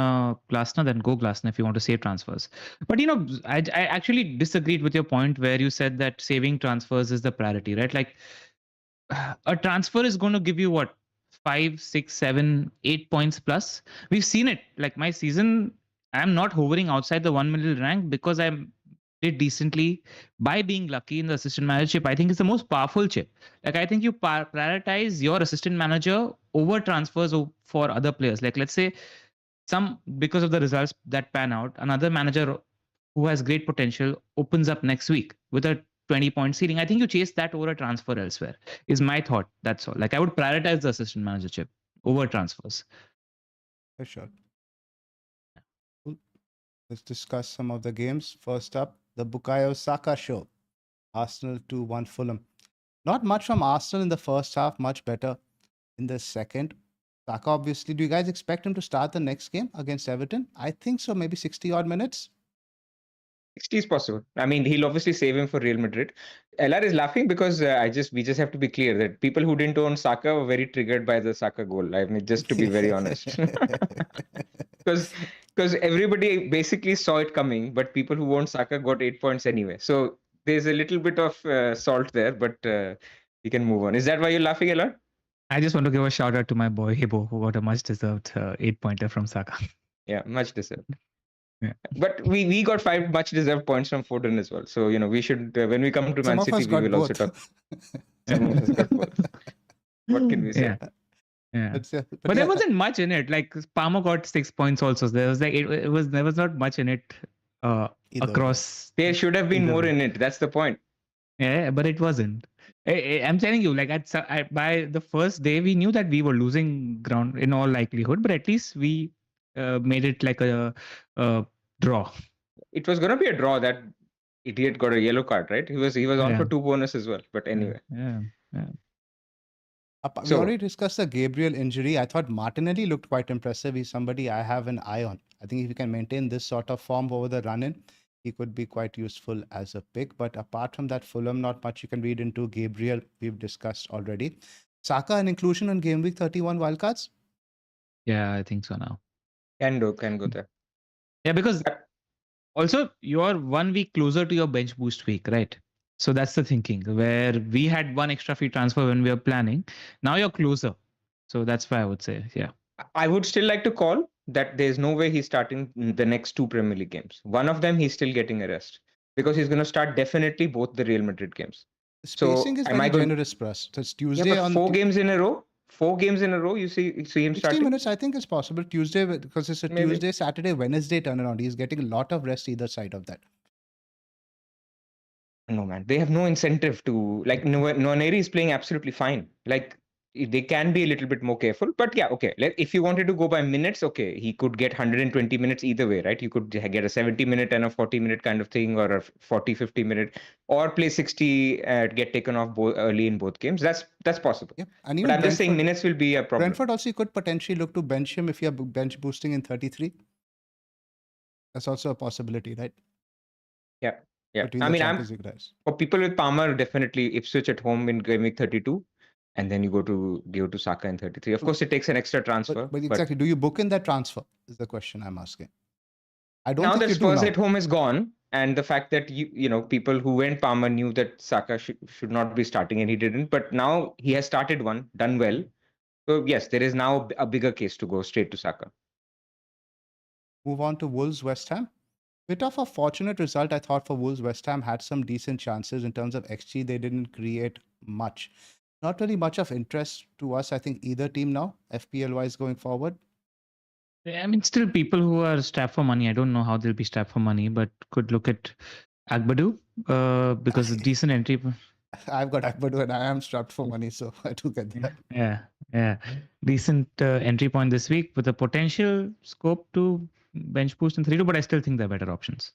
Glasner, then go Glasner if you want to save transfers. But I actually disagreed with your point where you said that saving transfers is the priority, right? Like a transfer is going to give you what, 5, 6, 7, 8 points plus. We've seen it. Like my season, I'm not hovering outside the 1 million rank because I did decently by being lucky in the assistant manager chip. I think it's the most powerful chip. Like I think you prioritize your assistant manager over transfers for other players. Like let's say because of the results that pan out, another manager who has great potential opens up next week with a 20-point ceiling. I think you chase that over a transfer elsewhere is my thought. That's all. Like I would prioritize the assistant manager chip over transfers. For sure. Cool. Let's discuss some of the games. First up, the Bukayo Saka show. Arsenal 2-1 Fulham. Not much from Arsenal in the first half, much better in the second. Saka, obviously, do you guys expect him to start the next game against Everton? I think so, maybe 60 odd minutes. 60 is possible. I mean, he'll obviously save him for Real Madrid. LR is laughing because we just have to be clear that people who didn't own Saka were very triggered by the Saka goal. I mean, just to be very honest. Because everybody basically saw it coming, but people who owned Saka got 8 points anyway. So there's a little bit of salt there, but we can move on. Is that why you're laughing, LR? I just want to give a shout out to my boy Hibo, who got a much deserved 8-pointer from Saka. Yeah, much deserved. Yeah. But we got 5 much deserved points from Foden as well. So we should when we come to Man City, we will also talk. Some of us got both. What can we say? Yeah. But there wasn't much in it. Like Palmer got 6 points also. There was there was not much in it across. There should have been more in it. That's the point. Yeah, but it wasn't. I'm telling you, like by the first day, we knew that we were losing ground in all likelihood, but at least we made it like a draw. It was gonna be a draw. That idiot got a yellow card, right? He was on for 2 bonus as well. But anyway. Yeah. We already discussed the Gabriel injury. I thought Martinelli looked quite impressive. He's somebody I have an eye on. I think if he can maintain this sort of form over the run-in, he could be quite useful as a pick. But apart from that, Fulham, not much you can read into. Gabriel, we've discussed already. Saka, an inclusion in Gameweek 31 wildcards? Yeah, I think so now. Can go there. Yeah, because also you're 1 week closer to your bench boost week, right? So that's the thinking, where we had 1 extra free transfer when we were planning. Now you're closer. So that's why I would say, yeah. I would still like to call that there's no way he's starting the next 2 Premier League games. One of them, he's still getting a rest because he's going to start definitely both the Real Madrid games. Spacing is very generous, Pras. So it's Tuesday. Yeah, but 4 games in a row. 4 games in a row, you see him 60 starting. minutes, I think is possible. Tuesday, because it's a Maybe. Tuesday, Saturday, Wednesday turnaround. He's getting a lot of rest either side of that. No, man. They have no incentive to, like, Nwaneri is playing absolutely fine. Like, they can be a little bit more careful. But yeah, okay. If you wanted to go by minutes, okay, he could get 120 minutes either way, right? You could get a 70-minute and a 40-minute kind of thing, or a 40-50-minute, or play 60, get taken off early in both games. That's possible. Yeah. And but I'm just saying minutes will be a problem. Brentford also, you could potentially look to bench him if you're bench boosting in 33. That's also a possibility, right? Yeah. Yeah. I mean, for people with Palmer, definitely Ipswich at home in Gameweek 32. And then you go to Saka in 33. Of course, it takes an extra transfer. But exactly, do you book in that transfer? Is the question I'm asking. I don't now think that Spurs at home is gone, and the fact that people who went Palmer knew that Saka should not be starting and he didn't, but now he has started one, done well. So yes, there is now a bigger case to go straight to Saka. Move on to Wolves West Ham. Bit of a fortunate result, I thought, for Wolves. West Ham had some decent chances in terms of XG. They didn't create much. Not really much of interest to us, I think, either team now, FPL wise going forward. I mean, still people who are strapped for money. I don't know how they'll be strapped for money, but could look at Agbadu because a decent entry. I've got Akbadu and I am strapped for money, so I do get that. Yeah. Decent entry point this week with a potential scope to bench boost in 3-2, but I still think they're better options.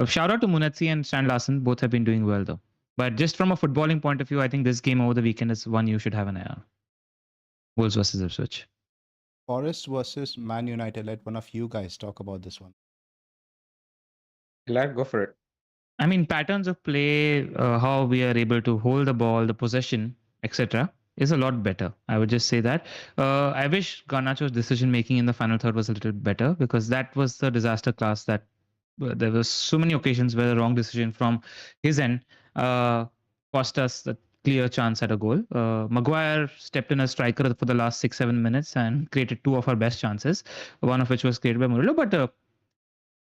Shout out to Munetsi and Stan Larsen. Both have been doing well, though. But just from a footballing point of view, I think this game over the weekend is one you should have an eye on. Wolves versus Ipswich. Forest versus Man United. Let one of you guys talk about this one. Glad, go for it. I mean, patterns of play, how we are able to hold the ball, the possession, etc., is a lot better. I would just say that. I wish Garnacho's decision making in the final third was a little better, because that was the disaster class that there was so many occasions where the wrong decision from his end cost us the clear chance at a goal. Maguire stepped in as striker for the last 6-7 minutes and created two of our best chances, one of which was created by Murillo. But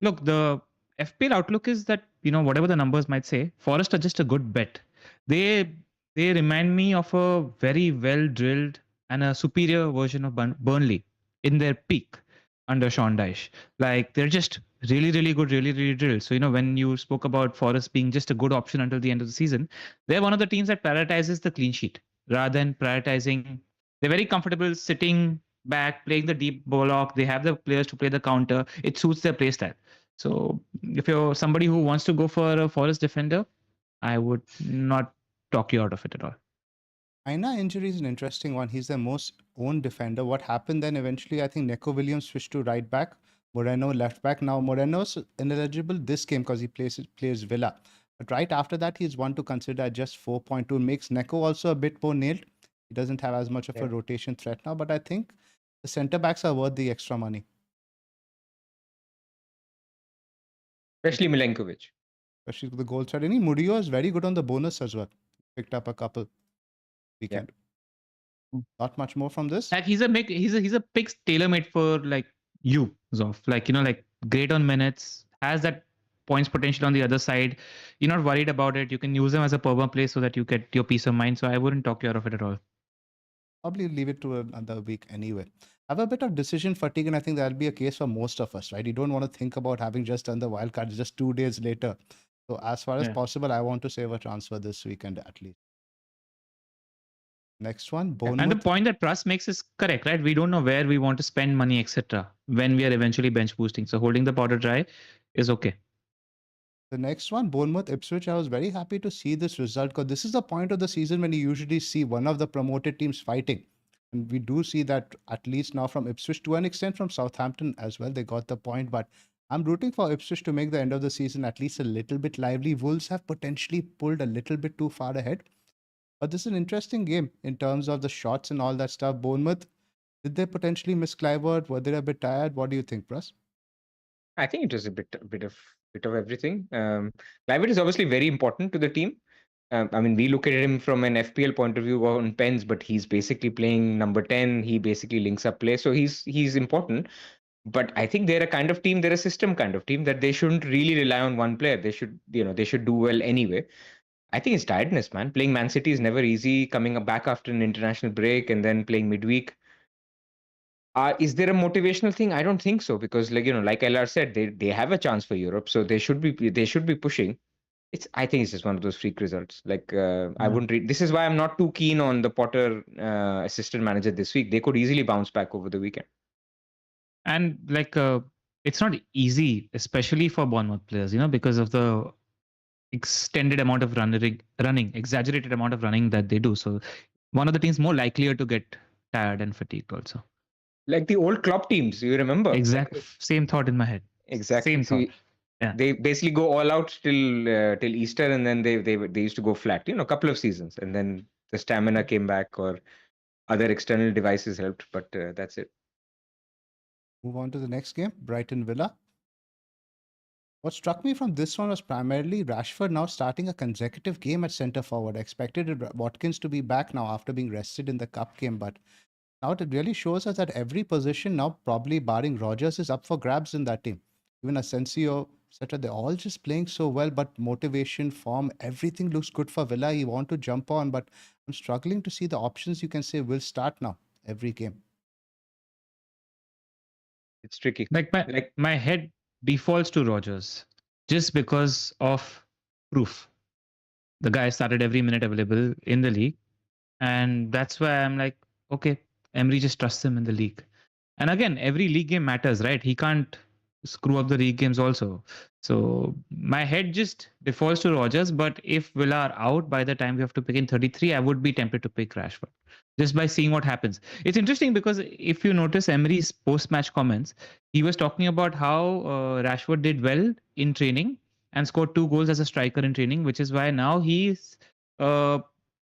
look, the FPL outlook is that, whatever the numbers might say, Forest are just a good bet. They remind me of a very well drilled and a superior version of Burnley in their peak under Sean Dyche. Like, they're just really, really good, really, really drilled. So, when you spoke about Forest being just a good option until the end of the season, they're one of the teams that prioritizes the clean sheet rather than prioritizing. They're very comfortable sitting back, playing the deep block. They have the players to play the counter. It suits their play style. So if you're somebody who wants to go for a Forest defender, I would not talk you out of it at all. Aina injury is an interesting one. He's their most owned defender. What happened then eventually, I think Neco Williams switched to right back, Moreno left back. Now Moreno's ineligible this game because he plays Villa. But right after that, he's one to consider at just 4.2. Makes Neco also a bit more nailed. He doesn't have as much of a rotation threat now, but I think the centre backs are worth the extra money. Especially Milenkovic. Especially the goal threat. Murillo is very good on the bonus as well. Picked up a couple weekend. Not much more from this. Like, he's a pick tailor-made for like you, Zoph. Like great on minutes, has that points potential on the other side. You're not worried about it. You can use them as a perma play so that you get your peace of mind. So I wouldn't talk you out of it at all. Probably leave it to another week anyway. I have a bit of decision fatigue, and I think that'll be a case for most of us, right? You don't want to think about having just done the wildcard just 2 days later. So as far as possible, I want to save a transfer this weekend at least. Next one, Bournemouth. And the point that Pras makes is correct, right? We don't know where we want to spend money, etc. when we are eventually bench boosting. So holding the powder dry is okay. The next one, Bournemouth Ipswich. I was very happy to see this result because this is the point of the season when you usually see one of the promoted teams fighting. And we do see that at least now from Ipswich, to an extent from Southampton as well. They got the point, but I'm rooting for Ipswich to make the end of the season at least a little bit lively. Wolves have potentially pulled a little bit too far ahead. But this is an interesting game in terms of the shots and all that stuff. Bournemouth, did they potentially miss Clivert? Were they a bit tired? What do you think, Pras? I think it was a bit of everything. Clivert is obviously very important to the team. I mean, we look at him from an FPL point of view on pens, but he's basically playing number 10. He basically links up play, so he's important. But I think they're a kind of team, they're a system kind of team that they shouldn't really rely on one player. They should do well anyway. I think it's tiredness, man. Playing Man City is never easy. Coming back after an international break and then playing midweek. Is there a motivational thing? I don't think so, because like LR said, they have a chance for Europe, so they should be pushing. I think it's just one of those freak results. Like I wouldn't read. This is why I'm not too keen on the Potter assistant manager this week. They could easily bounce back over the weekend. And like it's not easy, especially for Bournemouth players, because of the extended amount of running, exaggerated amount of running that they do. So one of the teams more likelier to get tired and fatigued also. Like the old club teams, you remember? Exactly. Same thought in my head. Exactly. Same thought. Yeah. They basically go all out till Easter, and then they used to go flat. A couple of seasons, and then the stamina came back, or other external devices helped. But that's it. Move on to the next game, Brighton Villa. What struck me from this one was primarily Rashford now starting a consecutive game at centre forward. I expected Watkins to be back now after being rested in the cup game, but now it really shows us that every position now, probably barring Rogers, is up for grabs in that team. Even Asensio, etc. They're all just playing so well, but motivation, form, everything looks good for Villa. You want to jump on, but I'm struggling to see the options you can say will start now every game. It's tricky. Like my head defaults to Rogers just because of proof. The guy started every minute available in the league, and that's why I'm like, okay, Emery just trusts him in the league. And again, every league game matters, right? He can't screw up the league games also. So my head just defaults to Rogers. But if Villa are out by the time we have to pick in 33, I would be tempted to pick Rashford just by seeing what happens. It's interesting because if you notice Emery's post-match comments, he was talking about how Rashford did well in training and scored 2 goals as a striker in training, which is why now he's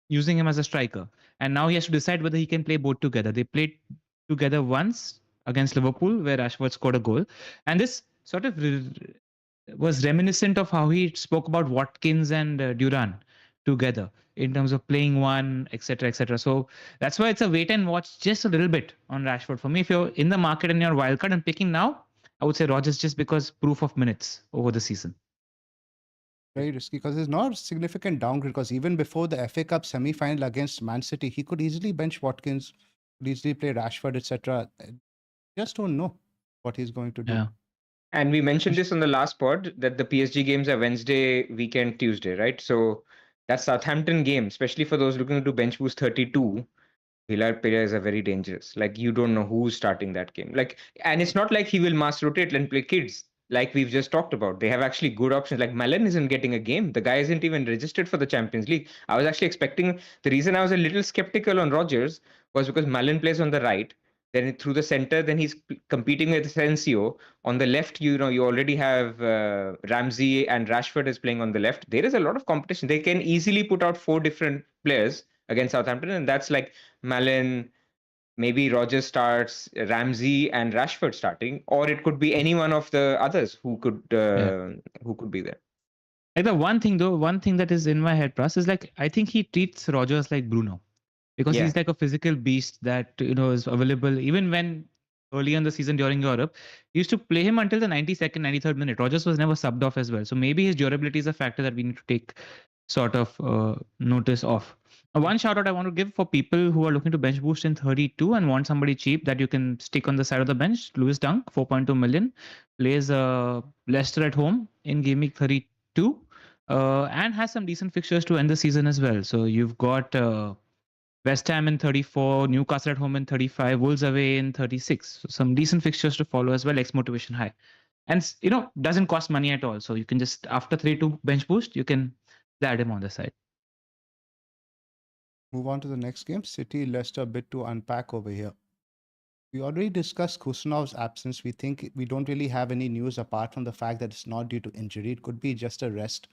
using him as a striker. And now he has to decide whether he can play both together. They played together once against Liverpool, where Rashford scored a goal. And this sort of was reminiscent of how he spoke about Watkins and Duran together in terms of playing one, etc., etc. So that's why it's a wait and watch just a little bit on Rashford. For me, if you're in the market and you're wildcard and picking now, I would say Rogers just because proof of minutes over the season. Very risky because there's not a significant downgrade because even before the FA Cup semi-final against Man City, he could easily bench Watkins, could easily play Rashford, etc. Just don't know what he's going to do. Yeah. And we mentioned this on the last pod that the PSG games are Wednesday, weekend, Tuesday, right? So that Southampton game, especially for those looking to bench boost 32, Villar players are very dangerous. Like you don't know who's starting that game. Like, and it's not like he will mass rotate and play kids like we've just talked about. They have actually good options. Like Malen isn't getting a game. The guy isn't even registered for the Champions League. I was actually expecting the reason I was a little skeptical on Rogers was because Malen plays on the right. Then through the center, then he's competing with Asensio. On the left, you already have Ramsey and Rashford is playing on the left. There is a lot of competition. They can easily put out 4 different players against Southampton, and that's like Malen, maybe Rogers starts, Ramsey and Rashford starting, or it could be any one of the others who could be there. Like the one thing that is in my head, Pras, is like I think he treats Rogers like Bruno because he's like a physical beast that is available even when early in the season during Europe. He used to play him until the 92nd, 93rd minute. Rogers was never subbed off as well. So maybe his durability is a factor that we need to take sort of notice of. One shout out I want to give for people who are looking to bench boost in 32 and want somebody cheap that you can stick on the side of the bench. Lewis Dunk, 4.2 million, plays Leicester at home in Gameweek 32 and has some decent fixtures to end the season as well. So you've got West Ham in 34, Newcastle at home in 35, Wolves away in 36. So some decent fixtures to follow as well, motivation high. And, doesn't cost money at all. So you can just, after 3-2 bench boost, you can add him on the side. Move on to the next game. City, Leicester, a bit to unpack over here. We already discussed Kusanov's absence. We think we don't really have any news apart from the fact that it's not due to injury. It could be just a rest.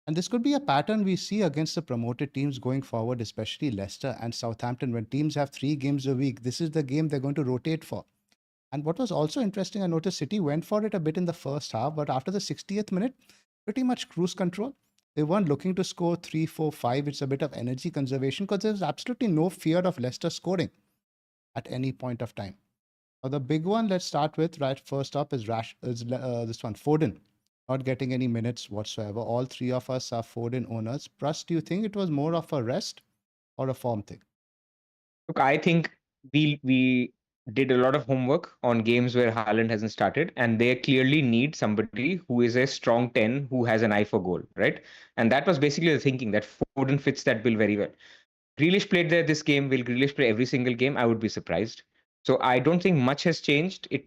And this could be a pattern we see against the promoted teams going forward, especially Leicester and Southampton. When teams have 3 games a week, this is the game they're going to rotate for. And what was also interesting, I noticed City went for it a bit in the first half, but after the 60th minute, pretty much cruise control. They weren't looking to score 3, 4, 5. It's a bit of energy conservation because there's absolutely no fear of Leicester scoring at any point of time. Now, the big one, let's start with, right first up, is this one, Foden. Not getting any minutes whatsoever. All 3 of us are Foden owners. Pras, do you think it was more of a rest or a form thing? Look, I think we did a lot of homework on games where Haaland hasn't started, and they clearly need somebody who is a strong 10 who has an eye for goal, right? And that was basically the thinking that Foden fits that bill very well. Grealish played there this game. Will Grealish play every single game? I would be surprised. So I don't think much has changed. It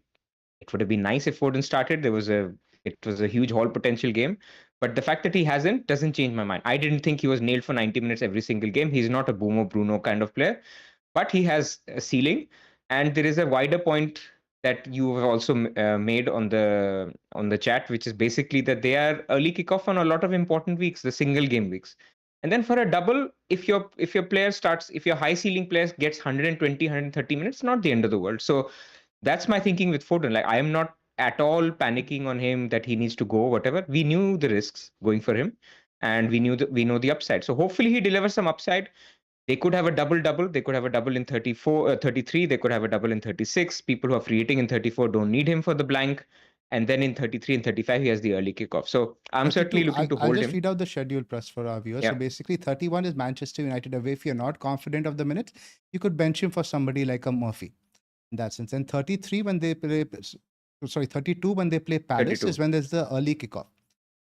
would have been nice if Foden started. It was a huge haul potential game. But the fact that he hasn't doesn't change my mind. I didn't think he was nailed for 90 minutes every single game. He's not a Boomer Bruno kind of player, but he has a ceiling. And there is a wider point that you have also made on the chat, which is basically that they are early kickoff on a lot of important weeks, the single game weeks. And then for a double, if your player starts, if your high ceiling player gets 120, 130 minutes, not the end of the world. So that's my thinking with Foden. Like I am not at all panicking on him that he needs to go, whatever. We knew the risks going for him, and we know the upside. So hopefully he delivers some upside. They could have a double. They could have a double in 34, 33. They could have a double in 36. People who are free hitting in 34 don't need him for the blank. And then in 33 and 35, he has the early kickoff. So I'm certainly 32, looking to I'll hold just him. read out the schedule plus for our viewers. So Yeah. basically, 31 is Manchester United away. If you're not confident of the minutes, you could bench him for somebody like a Murphy in that sense. And 33 when they play, 32 when they play Palace 32. is when there's the early kickoff.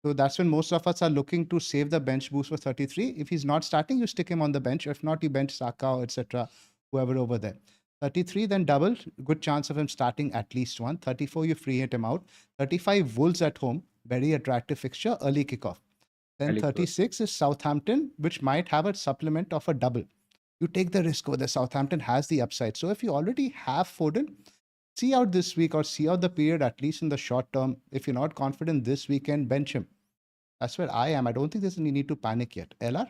So that's when most of us are looking to save the bench boost for 33. If he's not starting, you stick him on the bench. If not, you bench Saka, etc., whoever over there. 33, then double, good chance of him starting at least one. 34, you free hit him out. 35, Wolves at home, very attractive fixture, early kickoff. Then Early kickoff. 36 is Southampton, which might have a supplement of a double. You take the risk over there. Southampton has the upside. So if you already have Foden, see out this week or see out the period, at least in the short term. If you're not confident this weekend, bench him. That's where I am. I don't think there's any need to panic yet. LR?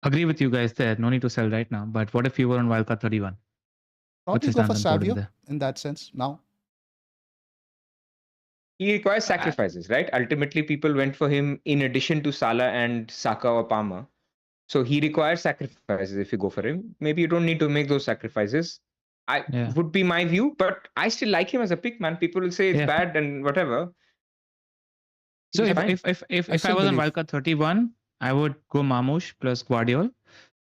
Agree with you guys there. No need to sell right now. But what if you were on Wildcard 31? Probably his go for stance on Foden Savio there? in that sense now. He requires sacrifices, right? Ultimately, people went for him in addition to Salah and Saka or Palmer. So he requires sacrifices if you go for him. Maybe you don't need to make those sacrifices. Would be my view, but I still like him as a pick, man. People will say it's bad and whatever. So He's fine. if I was on Wildcard 31, I would go Marmoush plus Guardiola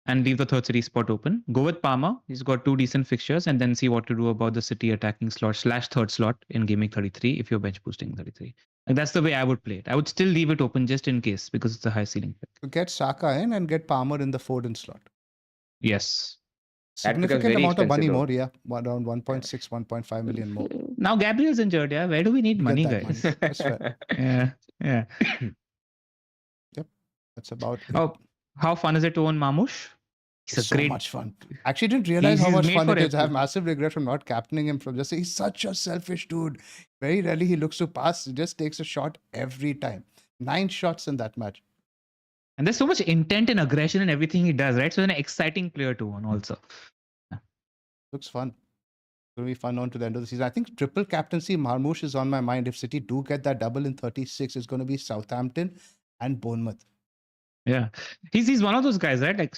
and leave the third city spot open. Go with Palmer. He's got two decent fixtures, and then see what to do about the City attacking slot / third slot in Gameweek 33 if you're bench boosting 33. Like that's the way I would play it. I would still leave it open just in case because it's a high ceiling pick. So get Saka in and get Palmer in the Foden slot. Yes. That becomes Significant very amount of money expensive, more, yeah. Around 1.6, 1.5 million more. Now Gabriel's injured, yeah. Where do we need You money, get that guys? money. That's fair. Yeah. Yep. That's about it. Oh, how fun is it to own Marmoush? It's so much fun. Actually, didn't realize how he's much made fun for it is. I have FPL. massive regret from not captaining him. From just he's such a selfish dude. Very rarely he looks to pass. He just takes a shot every time. 9 shots in that match. And there's so much intent and aggression in everything he does, right? So an exciting player to own also. Looks fun. It's going to be fun on to the end of the season. I think triple captaincy Marmoush is on my mind. If City do get that double in 36, it's going to be Southampton and Bournemouth. Yeah, he's one of those guys, right? Like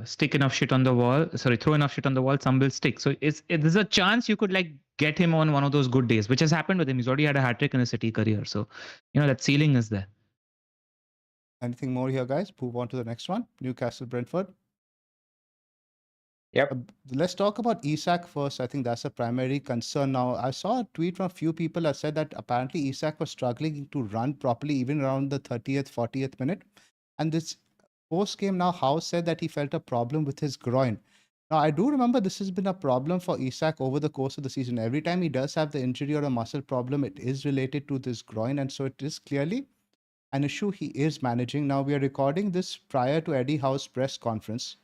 stick enough shit on the wall. Sorry, throw enough shit on the wall, some will stick. So there's a chance you could like get him on one of those good days, which has happened with him. He's already had a hat trick in his City career, so that ceiling is there. Anything more here, guys? Move on to the next one. Newcastle Brentford. Yep. Let's talk about Isak first. I think that's a primary concern now. I saw a tweet from a few people that said that apparently Isak was struggling to run properly even around the 30th, 40th minute. And this post-game now, Howe said that he felt a problem with his groin. Now, I do remember this has been a problem for Isak over the course of the season. Every time he does have the injury or a muscle problem, it is related to this groin. And so it is clearly an issue he is managing. Now, we are recording this prior to Eddie Howe's press conference.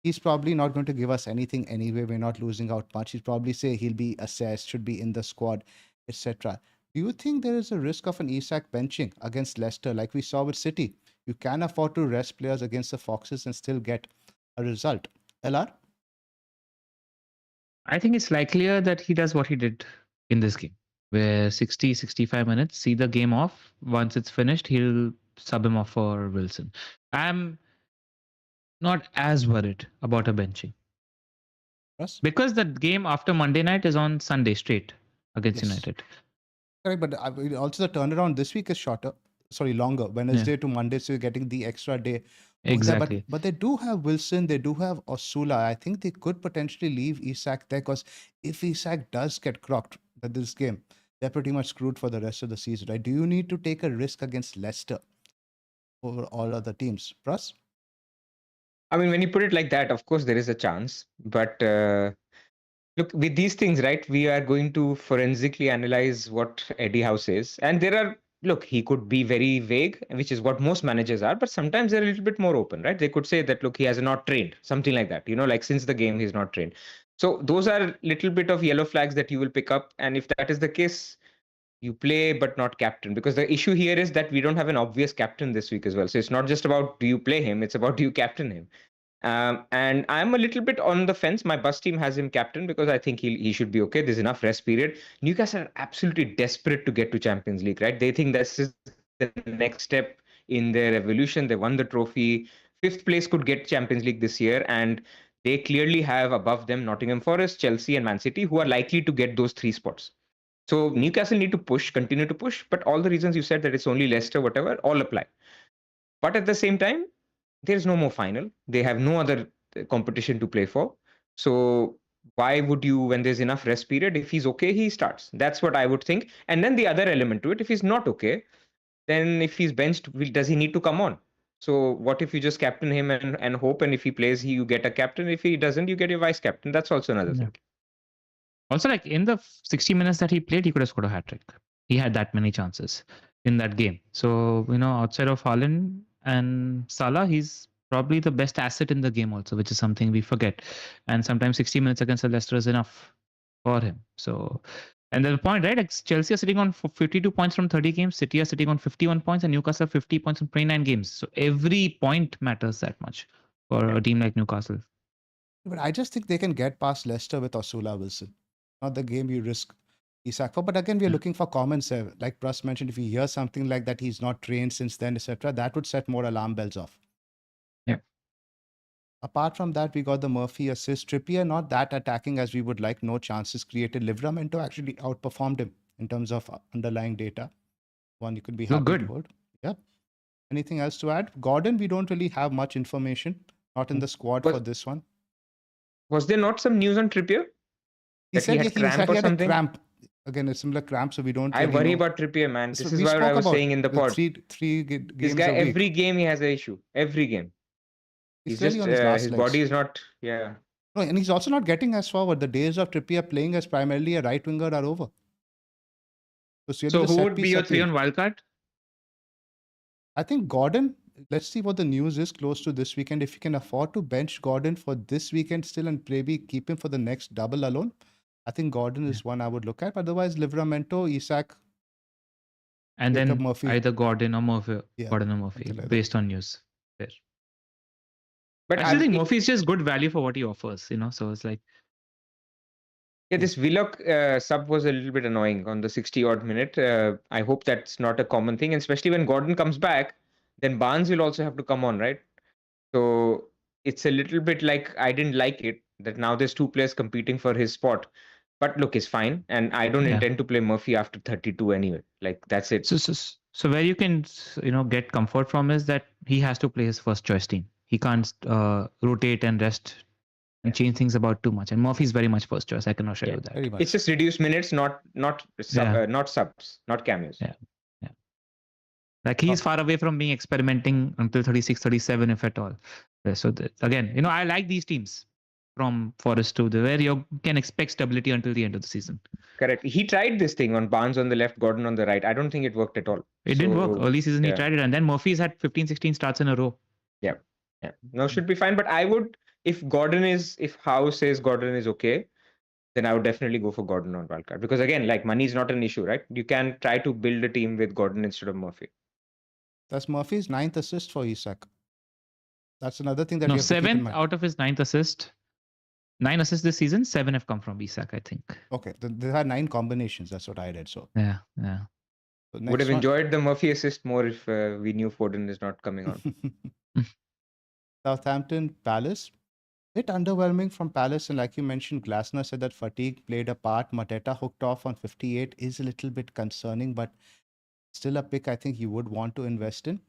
He's probably not going to give us anything anyway. We're not losing out much. He'll probably say he'll be assessed, should be in the squad, etc. Do you think there is a risk of an Isak benching against Leicester like we saw with City? You can afford to rest players against the Foxes and still get a result. LR? I think it's likelier that he does what he did in this game, where 60, 65 minutes, see the game off. Once it's finished, he'll sub him off for Wilson. I'm not as worried about a benching. Yes. Because the game after Monday night is on Sunday straight against Yes. United. Correct, but also the turnaround this week is shorter. Sorry, longer. Wednesday to Monday, so you're getting the extra day. Exactly. But they do have Wilson, they do have Osula. I think they could potentially leave Isak there because if Isak does get crocked at this game, they're pretty much screwed for the rest of the season, right? Do you need to take a risk against Leicester over all other teams? Pras? I mean, when you put it like that, of course, there is a chance. But look, with these things, right, we are going to forensically analyze what Eddie Howe says. And there are, look, he could be very vague, which is what most managers are. But sometimes they're a little bit more open, right? They could say that, look, he has not trained, something like that. Like since the game, he's not trained. So those are little bit of yellow flags that you will pick up. And if that is the case, you play but not captain, because the issue here is that we don't have an obvious captain this week as well. So it's not just about do you play him, it's about do you captain him. And I'm a little bit on the fence. My bus team has him captain because I think he should be okay. There's enough rest period. Newcastle are absolutely desperate to get to Champions League, right? They think this is the next step in their evolution. They won the trophy. Fifth place could get Champions League this year, and they clearly have above them Nottingham Forest, Chelsea, and Man City, who are likely to get those 3 spots. So Newcastle need to push, continue to push, but all the reasons you said, that it's only Leicester, whatever, all apply. But at the same time, there's no more final. They have no other competition to play for. So why would you, when there's enough rest period, if he's okay, he starts. That's what I would think. And then the other element to it, if he's not okay, then if he's benched, does he need to come on? So what if you just captain him and hope, and if he plays, you get a captain. If he doesn't, you get your vice captain. That's also another thing. Also, like in the 60 minutes that he played, he could have scored a hat trick. He had that many chances in that game. So, outside of Haaland and Salah, he's probably the best asset in the game also, which is something we forget. And sometimes 60 minutes against Leicester is enough for him. So, and the point, right? Like Chelsea are sitting on 52 points from 30 games, City are sitting on 51 points, and Newcastle 50 points from 29 games. So every point matters that much for a team like Newcastle. But I just think they can get past Leicester with Osula Wilson. Not the game you risk Isak for. But again, we're looking for comments. Like Pras mentioned, if you hear something like that, he's not trained since then, etc., that would set more alarm bells off. Yeah. Apart from that, we got the Murphy assist. Trippier, not that attacking as we would like. No chances created. Livramento actually outperformed him in terms of underlying data. One you could be happy to hold. Yep. Anything else to add? Gordon, we don't really have much information. Not in the squad for this one. Was there not some news on Trippier? He said he had a cramp. Again, a similar cramp, so we don't. I worry about Trippier, man. This is what I was saying in the pod. Three games this guy, every game he has an issue. Every game. He's just his body is not. Yeah. No, and he's also not getting as forward. The days of Trippier playing as primarily a right winger are over. So who would be your 3 on Wildcard? I think Gordon. Let's see what the news is close to this weekend. If you can afford to bench Gordon for this weekend still and maybe keep him for the next double alone, I think Gordon is one I would look at. Otherwise, Livramento, Isak, and then Murphy. Either Gordon or Murphy. Yeah, Gordon or Murphy, based on news. Fair. But I think Murphy is just good value for what he offers, so it's like. Yeah, this Willock sub was a little bit annoying on the 60-odd minute. I hope that's not a common thing, and especially when Gordon comes back, then Barnes will also have to come on, right? So it's a little bit like, I didn't like it that now there's 2 players competing for his spot. But look, it's fine. And I don't intend to play Murphy after 32 anyway. Like, that's it. So where you can, get comfort from is that he has to play his first choice team. He can't rotate and rest and change things about too much. And Murphy's very much first choice. I can assure you that. It's just reduced minutes, not subs, not cameos. Yeah. Like he's far away from being experimenting until 36, 37, if at all. So again, I like these teams from Forest to where you can expect stability until the end of the season. Correct. He tried this thing on Barnes on the left, Gordon on the right. I don't think it worked at all. It didn't work. Early season he tried it, and then Murphy's had 15, 16 starts in a row. Yeah. No, should be fine. But I would, if House says Gordon is okay, then I would definitely go for Gordon on Wildcard. Because again, like, money is not an issue, right? You can try to build a team with Gordon instead of Murphy. That's Murphy's 9th assist for Isak. That's another thing that we have 7 out of his 9th assist. 9 assists this season, 7 have come from Isak, I think. Okay, there are 9 combinations. That's what I read. So yeah. So would have enjoyed the Murphy assist more if we knew Foden is not coming on. Southampton, Palace. Bit underwhelming from Palace, and like you mentioned, Glasner said that fatigue played a part. Mateta hooked off on 58 is a little bit concerning, but still a pick I think you would want to invest in.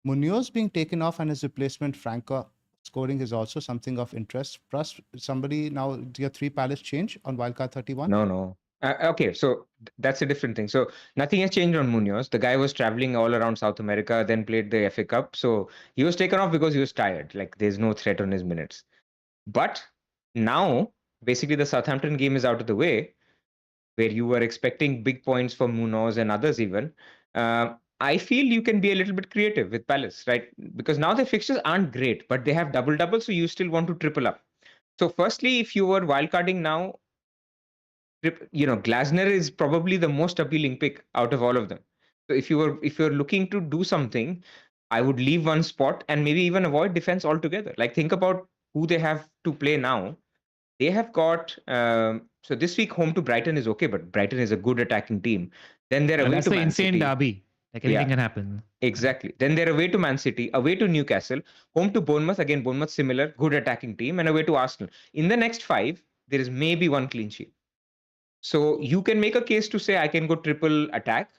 Munoz being taken off and his replacement Franco scoring is also something of interest. Plus, somebody now, do your 3 Palace change on Wildcard 31? No. Okay, so that's a different thing. So nothing has changed on Munoz. The guy was traveling all around South America, then played the FA Cup. So he was taken off because he was tired. Like, there's no threat on his minutes. But now, basically, the Southampton game is out of the way, where you were expecting big points for Munoz and others even. I feel you can be a little bit creative with Palace, right? Because now their fixtures aren't great, but they have double, so you still want to triple up. So firstly, if you were wildcarding now, Glasner is probably the most appealing pick out of all of them. So if you're looking to do something, I would leave one spot and maybe even avoid defense altogether. Like, think about who they have to play now, they have got so this week home to Brighton is okay, but Brighton is a good attacking team. Then they're And away that's to the Man insane City. derby. Like anything Yeah, can happen. exactly. Then they're away to Man City, away to Newcastle, home to Bournemouth. Again, Bournemouth similar, good attacking team, and away to Arsenal. In the next 5, there is maybe one clean sheet. So you can make a case to say I can go triple attack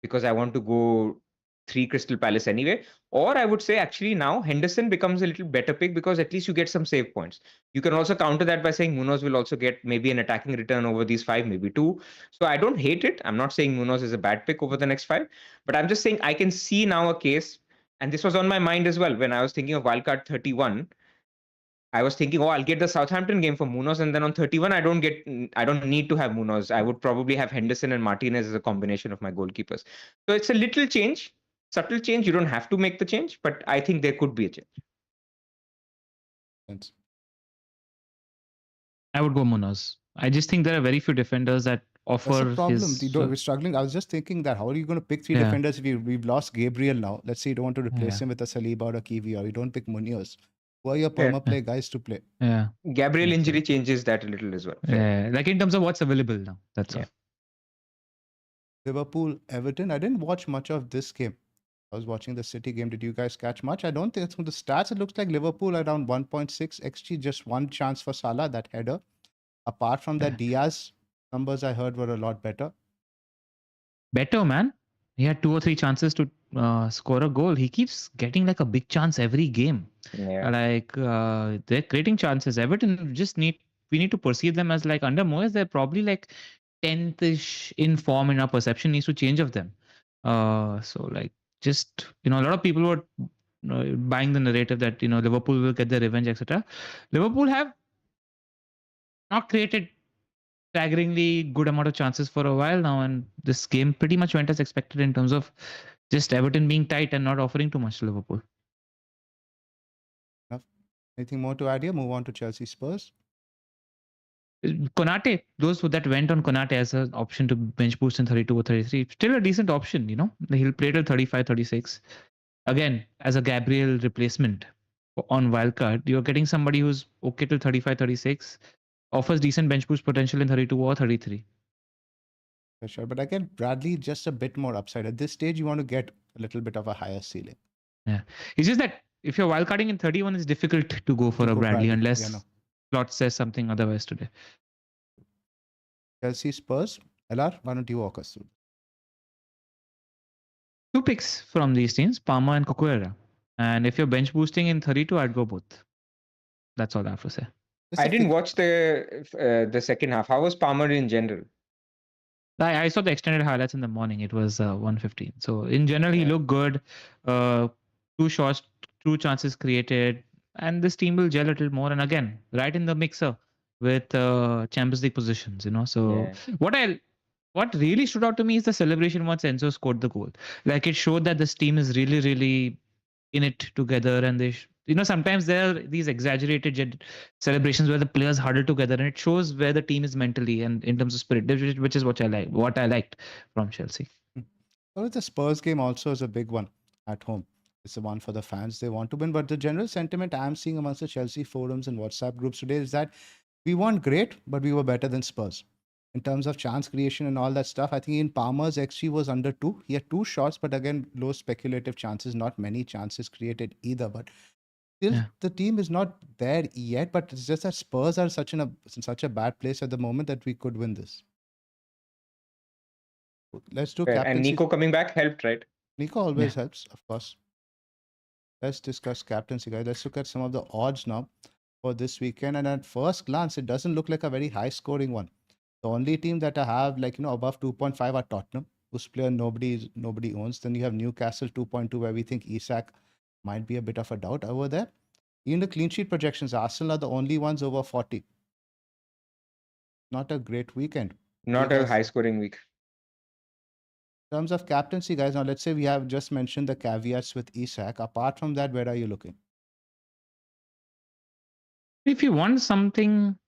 because I want to go 3 Crystal Palace anyway. Or I would say actually now Henderson becomes a little better pick because at least you get some save points. You can also counter that by saying Munoz will also get maybe an attacking return over these 5, maybe 2. So I don't hate it. I'm not saying Munoz is a bad pick over the next 5, but I'm just saying I can see now a case, and this was on my mind as well when I was thinking of Wildcard 31. I was thinking, oh, I'll get the Southampton game for Munoz, and then on 31, I don't need to have Munoz. I would probably have Henderson and Martinez as a combination of my goalkeepers. So it's a little change, subtle change. You don't have to make the change, but I think there could be a change. Thanks. I would go Munoz. I just think there are very few defenders that offer That's the problem. his. We're struggling. I was just thinking that how are you going to pick 3 Yeah. defenders if we've lost Gabriel now? Let's say you don't want to replace Yeah. him with a Saliba or a Kiwi, or you don't pick Munoz. Who are your perma play guys to play? Yeah. Gabriel Okay. injury changes that a little as well. Fair. Yeah. Like in terms of what's available now. That's Yeah. all. Liverpool, Everton. I didn't watch much of this game. I was watching the City game. Did you guys catch much? I don't think from the stats it looks like Liverpool around 1.6 XG, just one chance for Salah, that header. Apart from that, Diaz numbers I heard were a lot better. Better, man. He had 2 or 3 chances to score a goal. He keeps getting like a big chance every game. Yeah. Like they're creating chances. Everton we need to perceive them as like under Moyes, they're probably like 10th-ish in form, and our perception needs to change of them. So like just a lot of people were buying the narrative that Liverpool will get their revenge, etc. Liverpool have not created staggeringly good amount of chances for a while now, and this game pretty much went as expected in terms of just Everton being tight and not offering too much to Liverpool. Anything more to add here? Move on to Chelsea Spurs. Konate, those that went on Konate as an option to bench boost in 32 or 33, still a decent option, He'll play till 35, 36. Again, as a Gabriel replacement on Wildcard, you're getting somebody who's okay till 35, 36, offers decent bench boost potential in 32 or 33. For sure. But again, Bradley, just a bit more upside. At this stage, you want to get a little bit of a higher ceiling. Yeah. It's just that if you're wildcarding in 31, it's difficult to go for a Bradley unless Plot says something otherwise today. Chelsea Spurs. LR, why don't you walk us through? 2 picks from these teams, Palmer and Cucurella. And if you're bench boosting in 32, I'd go both. That's all I have to say. I didn't watch the second half. How was Palmer in general? I saw the extended highlights in the morning. It was 115. So in general, he looked good. 2 shots, 2 chances created, and this team will gel a little more. And again, right in the mixer with Champions League positions. So what really stood out to me is the celebration once Enzo scored the goal. Like it showed that this team is really, really in it together, and they. Sometimes there are these exaggerated celebrations where the players huddle together, and it shows where the team is mentally and in terms of spirit, which is what I liked from Chelsea. Well, the Spurs game also is a big one at home. It's the one for the fans. They want to win. But the general sentiment I'm seeing amongst the Chelsea forums and WhatsApp groups today is that we weren't great, but we were better than Spurs. In terms of chance creation and all that stuff, I think in Palmer's XG was under 2. He had 2 shots, but again, low speculative chances, not many chances created either. But still, the team is not there yet, but it's just that Spurs are in such a bad place at the moment that we could win this. Let's do captaincy. And Nico coming back helped, right? Nico always helps, of course. Let's discuss captaincy, guys. Let's look at some of the odds now for this weekend. And at first glance, it doesn't look like a very high scoring one. The only team that I have above 2.5 are Tottenham, whose player nobody owns. Then you have Newcastle 2.2, where we think Isak might be a bit of a doubt over there. In the clean sheet projections, Arsenal are the only ones over 40. Not a great weekend. Not a high scoring week. In terms of captaincy, guys, now let's say we have just mentioned the caveats with Isak. Apart from that, where are you looking? If you want something,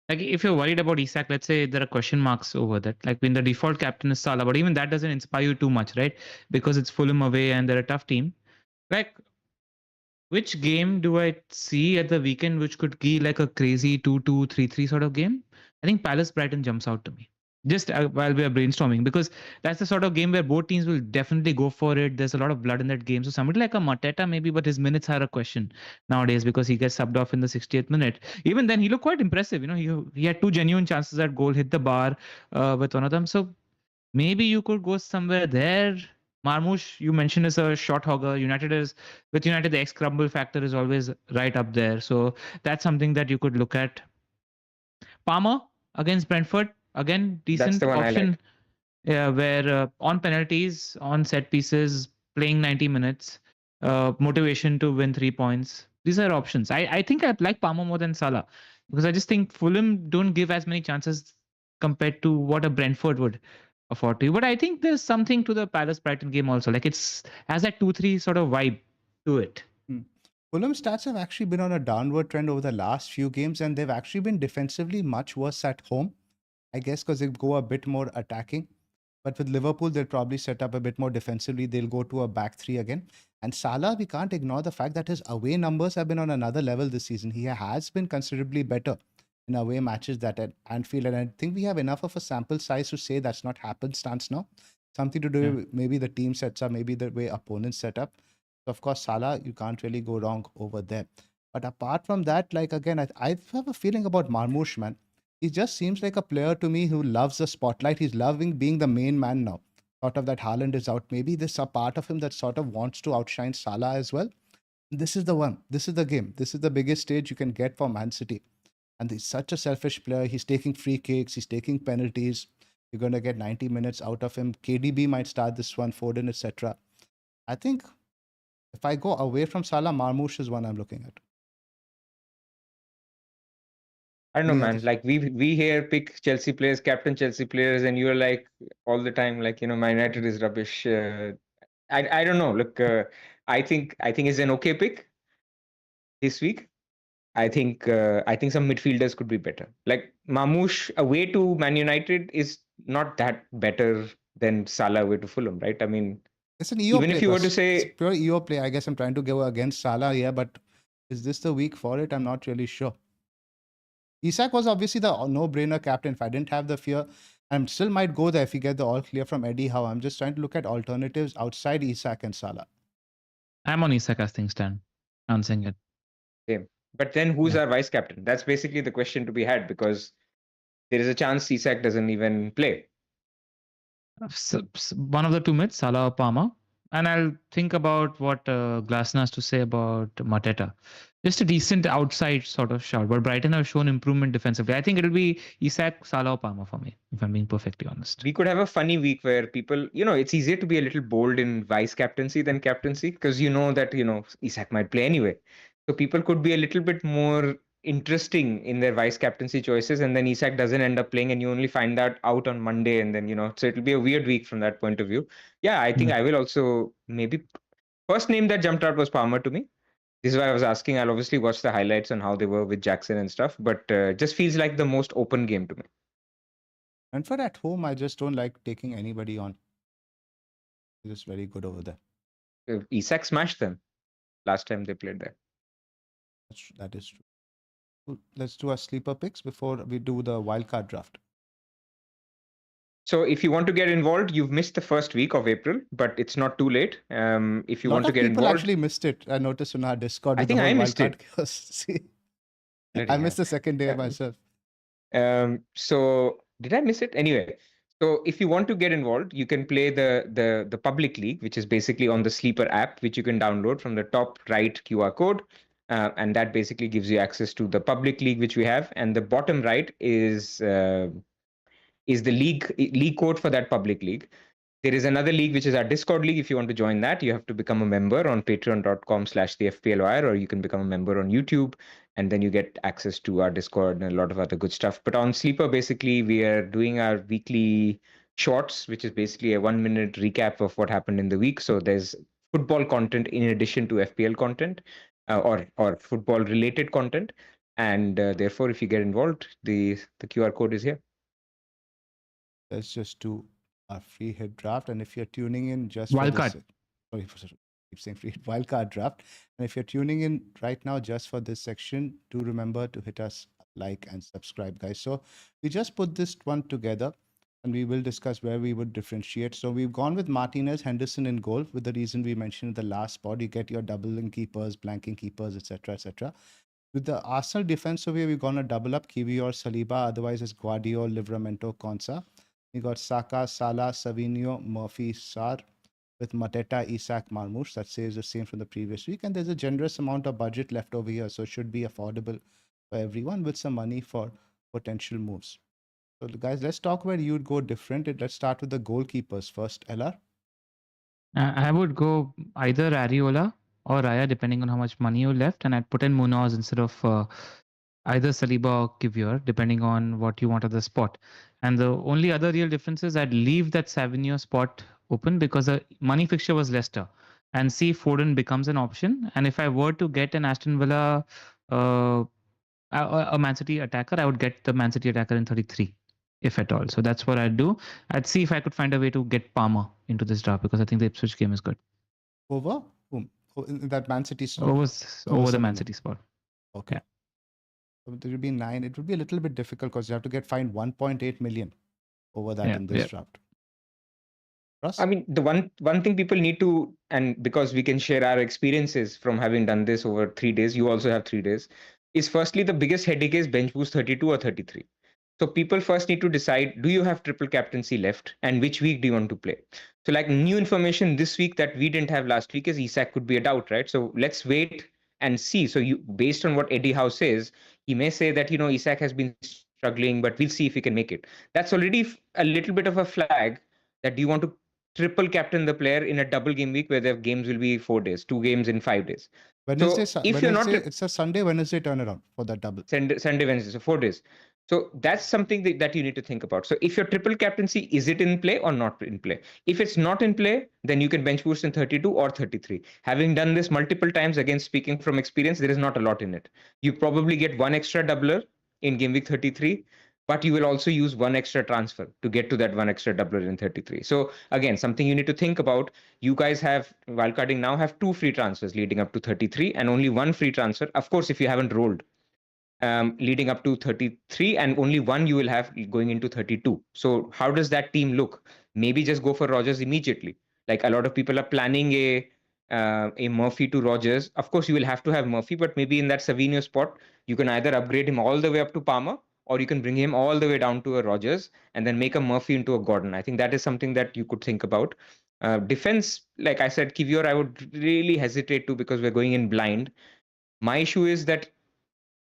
like if you're worried about Isak, let's say there are question marks over that. Like when the default captain is Salah, but even that doesn't inspire you too much, right? Because it's Fulham away and they're a tough team. Like which game do I see at the weekend which could be like a crazy 2-2, 3-3 sort of game? I think Palace Brighton jumps out to me. Just while we are brainstorming, because that's the sort of game where both teams will definitely go for it. There's a lot of blood in that game. So somebody like a Mateta maybe, but his minutes are a question nowadays because he gets subbed off in the 60th minute. Even then, he looked quite impressive. He had two genuine chances at goal, hit the bar with one of them. So maybe you could go somewhere there. Marmoush, you mentioned, is a shot hogger. With United, the X crumble factor is always right up there. So that's something that you could look at. Palmer against Brentford, again, That's decent the one I option. like. Yeah, where on penalties, on set pieces, playing 90 minutes, motivation to win 3 points. These are options. I think I like Palmer more than Salah because I just think Fulham don't give as many chances compared to what a Brentford would afford to. But I think there's something to the Palace Brighton game also. Like it's has that 2-3 sort of vibe to it. Fulham stats have actually been on a downward trend over the last few games, and they've actually been defensively much worse at home. I guess because they go a bit more attacking. But with Liverpool, they'll probably set up a bit more defensively. They'll go to a back three again. And Salah, we can't ignore the fact that his away numbers have been on another level this season. He has been considerably better in away matches that at Anfield. And I think we have enough of a sample size to say that's not happenstance now. Something to do with maybe the team sets up, maybe the way opponents set up. So of course, Salah, you can't really go wrong over there. But apart from that, like again, I have a feeling about Marmoush, man. He just seems like a player to me who loves the spotlight. He's loving being the main man now. Sort of that Haaland is out. Maybe there's a part of him that sort of wants to outshine Salah as well. This is the one. This is the game. This is the biggest stage you can get for Man City. And he's such a selfish player. He's taking free kicks. He's taking penalties. You're going to get 90 minutes out of him. KDB might start this one, Foden, etc. I think if I go away from Salah, Marmoush is one I'm looking at. I don't know, Any man. others? Like we here pick Chelsea players, captain Chelsea players, and you're like all the time, like Man United is rubbish. I don't know. Look, I think it's an okay pick this week. I think some midfielders could be better. Like Mamouche away to Man United is not that better than Salah away to Fulham, right? I mean, It's an EO even play, if you were to Pras. It's say, pure EO play. I guess I'm trying to go against Salah here, but is this the week for it? I'm not really sure. Isak was obviously the no-brainer captain. If I didn't have the fear, I still might go there if you get the all clear from Eddie Howe. I'm just trying to look at alternatives outside Isak and Salah. I'm on Isak as things stand. Answering it. okay, but then who's Yeah. our vice captain? That's basically the question to be had because there is a chance Isak doesn't even play. One of the two mids, Salah or Palmer. And I'll think about what Glasner has to say about Mateta. Just a decent outside sort of shot. But Brighton have shown improvement defensively. I think it'll be Isak, Salah or Palmer for me, if I'm being perfectly honest. We could have a funny week where people, it's easier to be a little bold in vice captaincy than captaincy because you know that, Isak might play anyway. So people could be a little bit more interesting in their vice captaincy choices, and then Isak doesn't end up playing, and you only find that out on Monday, and then, so it'll be a weird week from that point of view. Yeah, I think I will also maybe first name that jumped out was Palmer to me. This is why I was asking. I'll obviously watch the highlights on how they were with Jackson and stuff, but just feels like the most open game to me. And for at home, I just don't like taking anybody on. It's just very good over there. Isak smashed them last time they played there. That is true. Let's do our sleeper picks before we do the wildcard draft. So if you want to get involved, you've missed the first week of April, but it's not too late. If you A lot want to of get people involved, actually missed it. I noticed on our Discord I with the think whole I missed wildcard it. chaos. See, Bloody I missed hell. the second day myself. So did I miss it? Anyway, so if you want to get involved, you can play the public league, which is basically on the Sleeper app, which you can download from the top right QR code. And that basically gives you access to the public league, which we have. And the bottom right is the league code for that public league. There is another league, which is our Discord league. If you want to join that, you have to become a member on patreon.com/the FPL Wire, or you can become a member on YouTube, and then you get access to our Discord and a lot of other good stuff. But on Sleeper, basically, we are doing our weekly shorts, which is basically a 1 minute recap of what happened in the week. So there's football content in addition to FPL content, or football related content. And therefore, if you get involved, the QR code is here. Let's just do a free hit draft. And if you're tuning in just for Wildcard. this, sorry, keep saying free hit, Wildcard Draft. And if you're tuning in right now just for this section, do remember to hit us like and subscribe, guys. So we just put this one together and we will discuss where we would differentiate. So we've gone with Martinez, Henderson in goal with the reason we mentioned in the last spot. You get your doubling keepers, blanking keepers, etc., etc. With the Arsenal defense over here, we're going to double up Kiwi or Saliba. Otherwise, it's Guardiola, Livramento, Konsa. We got Saka, Salah, Savinho, Murphy, Sarr with Mateta, Isak, Marmoush. That says the same from the previous week. And there's a generous amount of budget left over here. So it should be affordable for everyone with some money for potential moves. So guys, let's talk where you'd go different. Let's start with the goalkeepers first. LR? I would go either Ariola or Raya, depending on how much money you left, and I'd put in Munoz instead of either Saliba or Kivior, depending on what you want at the spot. And the only other real difference is I'd leave that Savinho spot open because the money fixture was Leicester, and see if Foden becomes an option. And if I were to get an Aston Villa, a Man City attacker, I would get the Man City attacker in 33, if at all. So that's what I'd do. I'd see if I could find a way to get Palmer into this draft because I think the Ipswich game is good. Over whom? In that Man City slot? Over the Man City spot. Okay. So there would be 9. It would be a little bit difficult because you have to get fined 1.8 million over that in this draft. Pras? I mean, the one thing people need to, and because we can share our experiences from having done this over 3 days, you also have 3 days, is firstly the biggest headache is bench boost 32 or 33. So people first need to decide, do you have triple captaincy left and which week do you want to play? So like new information this week that we didn't have last week is Isak could be a doubt, right? So let's wait and see. So you, based on what Eddie Howe says, he may say that, Isak has been struggling, but we'll see if he can make it. That's already a little bit of a flag that do you want to triple captain the player in a double game week where the games will be 4 days, 2 games in 5 days. Wednesday, So if you're not, it's a Sunday, Wednesday turnaround for that double. Sunday, Wednesday, so 4 days. So that's something that you need to think about. So if your triple captaincy, is it in play or not in play? If it's not in play, then you can bench boost in 32 or 33. Having done this multiple times, again, speaking from experience, there is not a lot in it. You probably get one extra doubler in game week 33, but you will also use one extra transfer to get to that one extra doubler in 33. So again, something you need to think about. You guys have, wildcarding now, have 2 free transfers leading up to 33 and only 1 free transfer. Of course, if you haven't rolled. Leading up to 33 and only 1 you will have going into 32. So how does that team look? Maybe just go for Rodgers immediately. Like a lot of people are planning a Murphy to Rodgers. Of course, you will have to have Murphy, but maybe in that Savinho spot, you can either upgrade him all the way up to Palmer or you can bring him all the way down to a Rodgers and then make a Murphy into a Gordon. I think that is something that you could think about. Defense, like I said, Kivior, I would really hesitate to because we're going in blind. My issue is that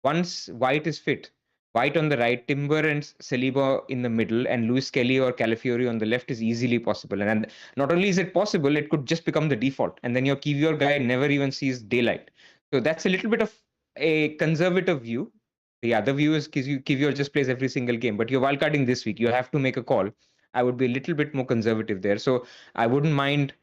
once White is fit, White on the right, Timber and Saliba in the middle, and Luis Kelly or Calafiori on the left is easily possible. And not only is it possible, it could just become the default. And then your Kivior guy never even sees daylight. So that's a little bit of a conservative view. The other view is Kivior just plays every single game. But you're wildcarding this week. You have to make a call. I would be a little bit more conservative there. So I wouldn't mind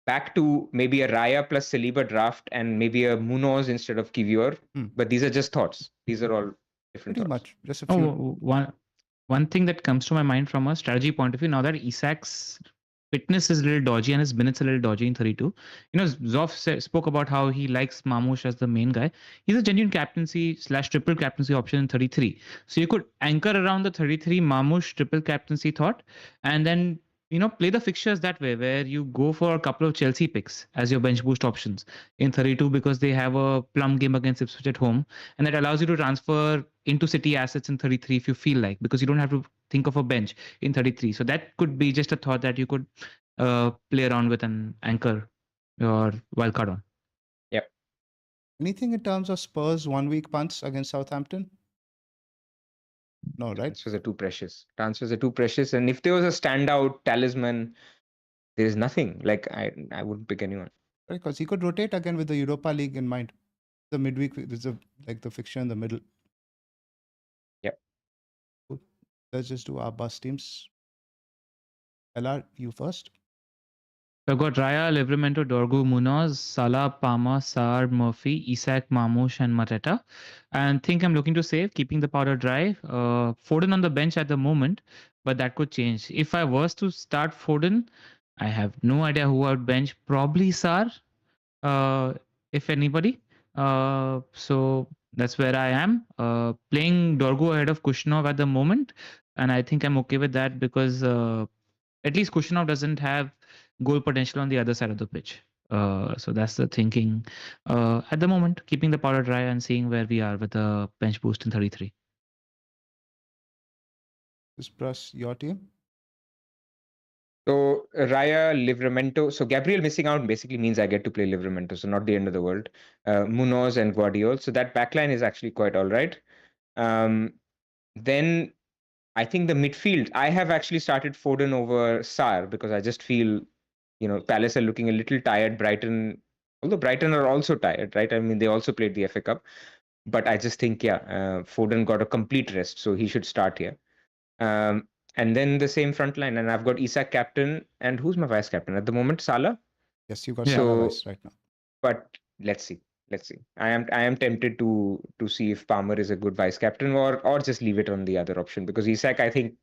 back to maybe a Raya plus Saliba draft and maybe a Munoz instead of Kivior. But these are just thoughts. These are all different Pretty thoughts. much. Just a few. One thing that comes to my mind from a strategy point of view, now that Isak's fitness is a little dodgy and his minutes a little dodgy in 32. Zoph spoke about how he likes Marmoush as the main guy. He's a genuine captaincy / triple captaincy option in 33. So you could anchor around the 33 Marmoush triple captaincy thought and then play the fixtures that way, where you go for a couple of Chelsea picks as your bench boost options in 32 because they have a plum game against Ipswich at home, and that allows you to transfer into City assets in 33 if you feel like, because you don't have to think of a bench in 33. So that could be just a thought that you could play around with and anchor your wildcard on. Yep. Anything in terms of Spurs 1 week punts against Southampton? No, right? Transfers are too precious. And if there was a standout talisman, there is nothing. Like I wouldn't pick anyone. Because he could rotate again with the Europa League in mind. The midweek, there's the fixture in the middle. Yep. Cool. Let's just do our bus teams. LR, you first. So I've got Raya, Livramento, Dorgu, Munoz, Salah, Palmer, Sarr, Murphy, Isak, Marmoush, and Mateta. And think I'm looking to save, keeping the powder dry. Foden on the bench at the moment, but that could change. If I was to start Foden, I have no idea who I would bench. Probably Sar, if anybody. So that's where I am. Playing Dorgo ahead of Kushnov at the moment, and I think I'm okay with that because at least Kushnov doesn't have goal potential on the other side of the pitch. So that's the thinking at the moment, keeping the powder dry and seeing where we are with the bench boost in 33. Is Pras your team? So Raya, Livramento. So Gabriel missing out basically means I get to play Livramento, so not the end of the world. Munoz and Guardiol. So that backline is actually quite all right. Then I think the midfield, I have actually started Foden over Sar because I just feel, Palace are looking a little tired. Brighton, although Brighton are also tired, right? I mean, they also played the FA Cup. But I just think, Foden got a complete rest, so he should start here. And then the same front line, and I've got Isak captain, and who's my vice captain at the moment? Salah. Yes, you got Yeah. Salah So, vice right now. but let's see. I am tempted to see if Palmer is a good vice captain or just leave it on the other option because Isak, I think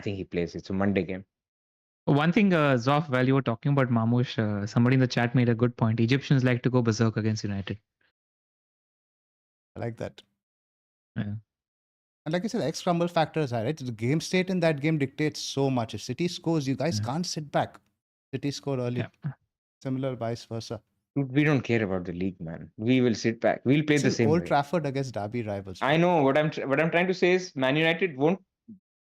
he plays. It's a Monday game. One thing, Zoph, while you were talking about Mamouche, somebody in the chat made a good point. Egyptians like to go berserk against United. I like that. Yeah. And like I said, X crumble factor is high, right? The game state in that game dictates so much. If City scores, you guys Yeah. can't sit back. City score early. Yeah. Similar vice versa. We don't care about the league, man. We will sit back. We'll play the This is same Old way. Trafford against Derby rivals. I know what I'm trying to say is Man United won't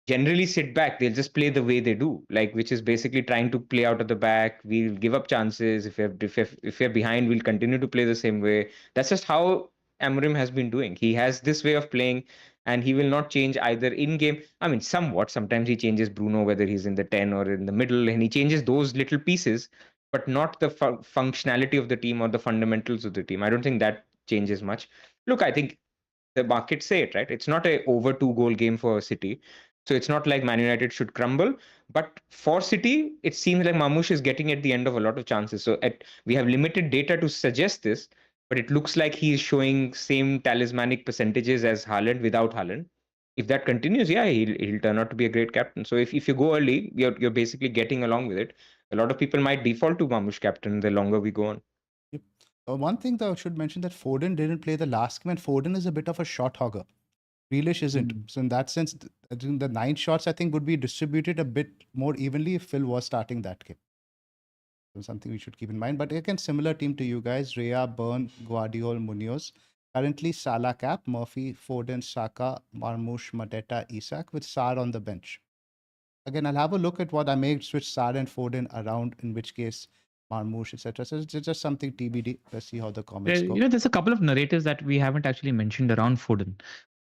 generally sit back. They'll just play the way they do, like which is basically trying to play out of the back. We'll give up chances. If we're behind, we'll continue to play the same way. That's just how Amorim has been doing. He has this way of playing, and he will not change either in game. I mean, somewhat. Sometimes he changes Bruno, whether he's in the 10 or in the middle, and he changes those little pieces, but not the functionality of the team or the fundamentals of the team. I don't think that changes much. Look, I think the market say it, right? It's not a over 2 goal game for City. So it's not like Man United should crumble. But for City, it seems like Mamouche is getting at the end of a lot of chances. So we have limited data to suggest this, but it looks like he is showing same talismanic percentages as Haaland without Haaland. If that continues, yeah, he'll turn out to be a great captain. So if you go early, you're basically getting along with it. A lot of people might default to Mamouche captain the longer we go on. Yep. One thing though, I should mention that Foden didn't play the last game, and Foden is a bit of a shot hogger. Grealish isn't. So in that sense, the 9 shots I think would be distributed a bit more evenly if Phil was starting that game. So something we should keep in mind. But again, similar team to you guys: Rea, Byrne, Guardiol, Munoz. Currently, Salah cap, Murphy, Foden, Saka, Marmoush, Mateta, Isak, with Sar on the bench. Again, I'll have a look at what I may switch Sar and Foden around, in which case Marmoush, etc. So it's just something TBD. Let's see how the comments go. There's a couple of narratives that we haven't actually mentioned around Foden.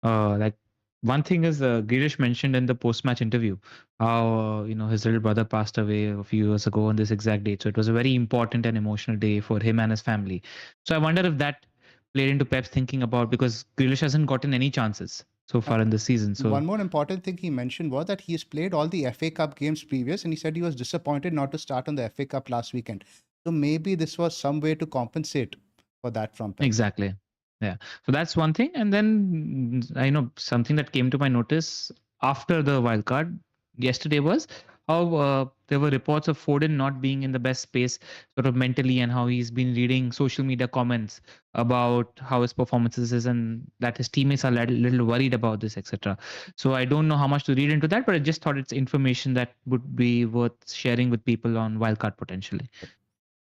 Like one thing is Girish mentioned in the post-match interview how his little brother passed away a few years ago on this exact date. So it was a very important and emotional day for him and his family. So I wonder if that played into Pep's thinking about, because Grealish hasn't gotten any chances so far in the season. So one more important thing he mentioned was that he's played all the FA Cup games previous, and he said he was disappointed not to start on the FA Cup last weekend. So maybe this was some way to compensate for that from Pep. Exactly. Yeah. So that's one thing. And then I know something that came to my notice after the wildcard yesterday was how there were reports of Foden not being in the best space sort of mentally, and how he's been reading social media comments about how his performances is and that his teammates are a little worried about this, etc. So I don't know how much to read into that, but I just thought it's information that would be worth sharing with people on wildcard potentially.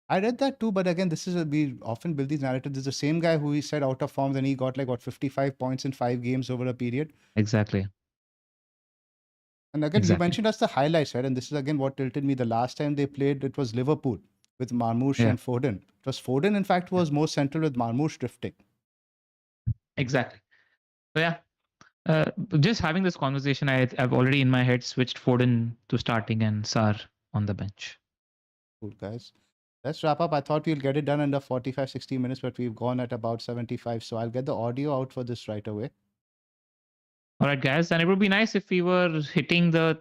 I read that too, but again, we often build these narratives. There's the same guy who he said out of form, then he got 55 points in 5 games over a period. Exactly. And again, you mentioned us the highlights, right? And this is again what tilted me. The last time they played, it was Liverpool with Marmoush and Foden. It was Foden, in fact, was more central with Marmoush drifting. Exactly. So yeah, just having this conversation, I've already in my head switched Foden to starting and Sar on the bench. Cool, guys. Let's wrap up. I thought we'll get it done under 45, 60 minutes, but we've gone at about 75. So I'll get the audio out for this right away. All right, guys. And it would be nice if we were hitting the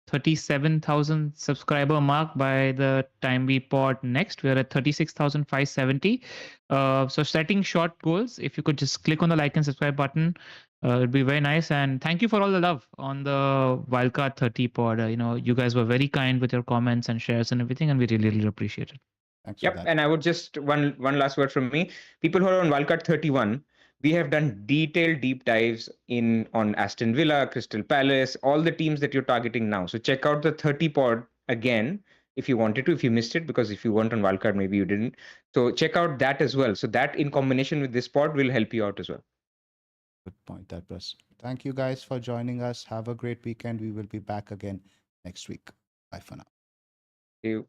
37,000 subscriber mark by the time we pod next. We're at 36,570. So setting short goals. If you could just click on the like and subscribe button It'd be very nice. And thank you for all the love on the Wildcard 30 pod. You guys were very kind with your comments and shares and everything, and we really, really appreciate it. Thanks for Yep, that. and I would just one last word from me. People who are on Wildcard 31, we have done detailed deep dives in on Aston Villa, Crystal Palace, all the teams that you're targeting now. So check out the 30 pod again if you wanted to, if you missed it, because if you weren't on Wildcard, maybe you didn't. So check out that as well. So that in combination with this pod will help you out as well. Good point, that was. Thank you guys for joining us. Have a great weekend. We will be back again next week. Bye for now. See you.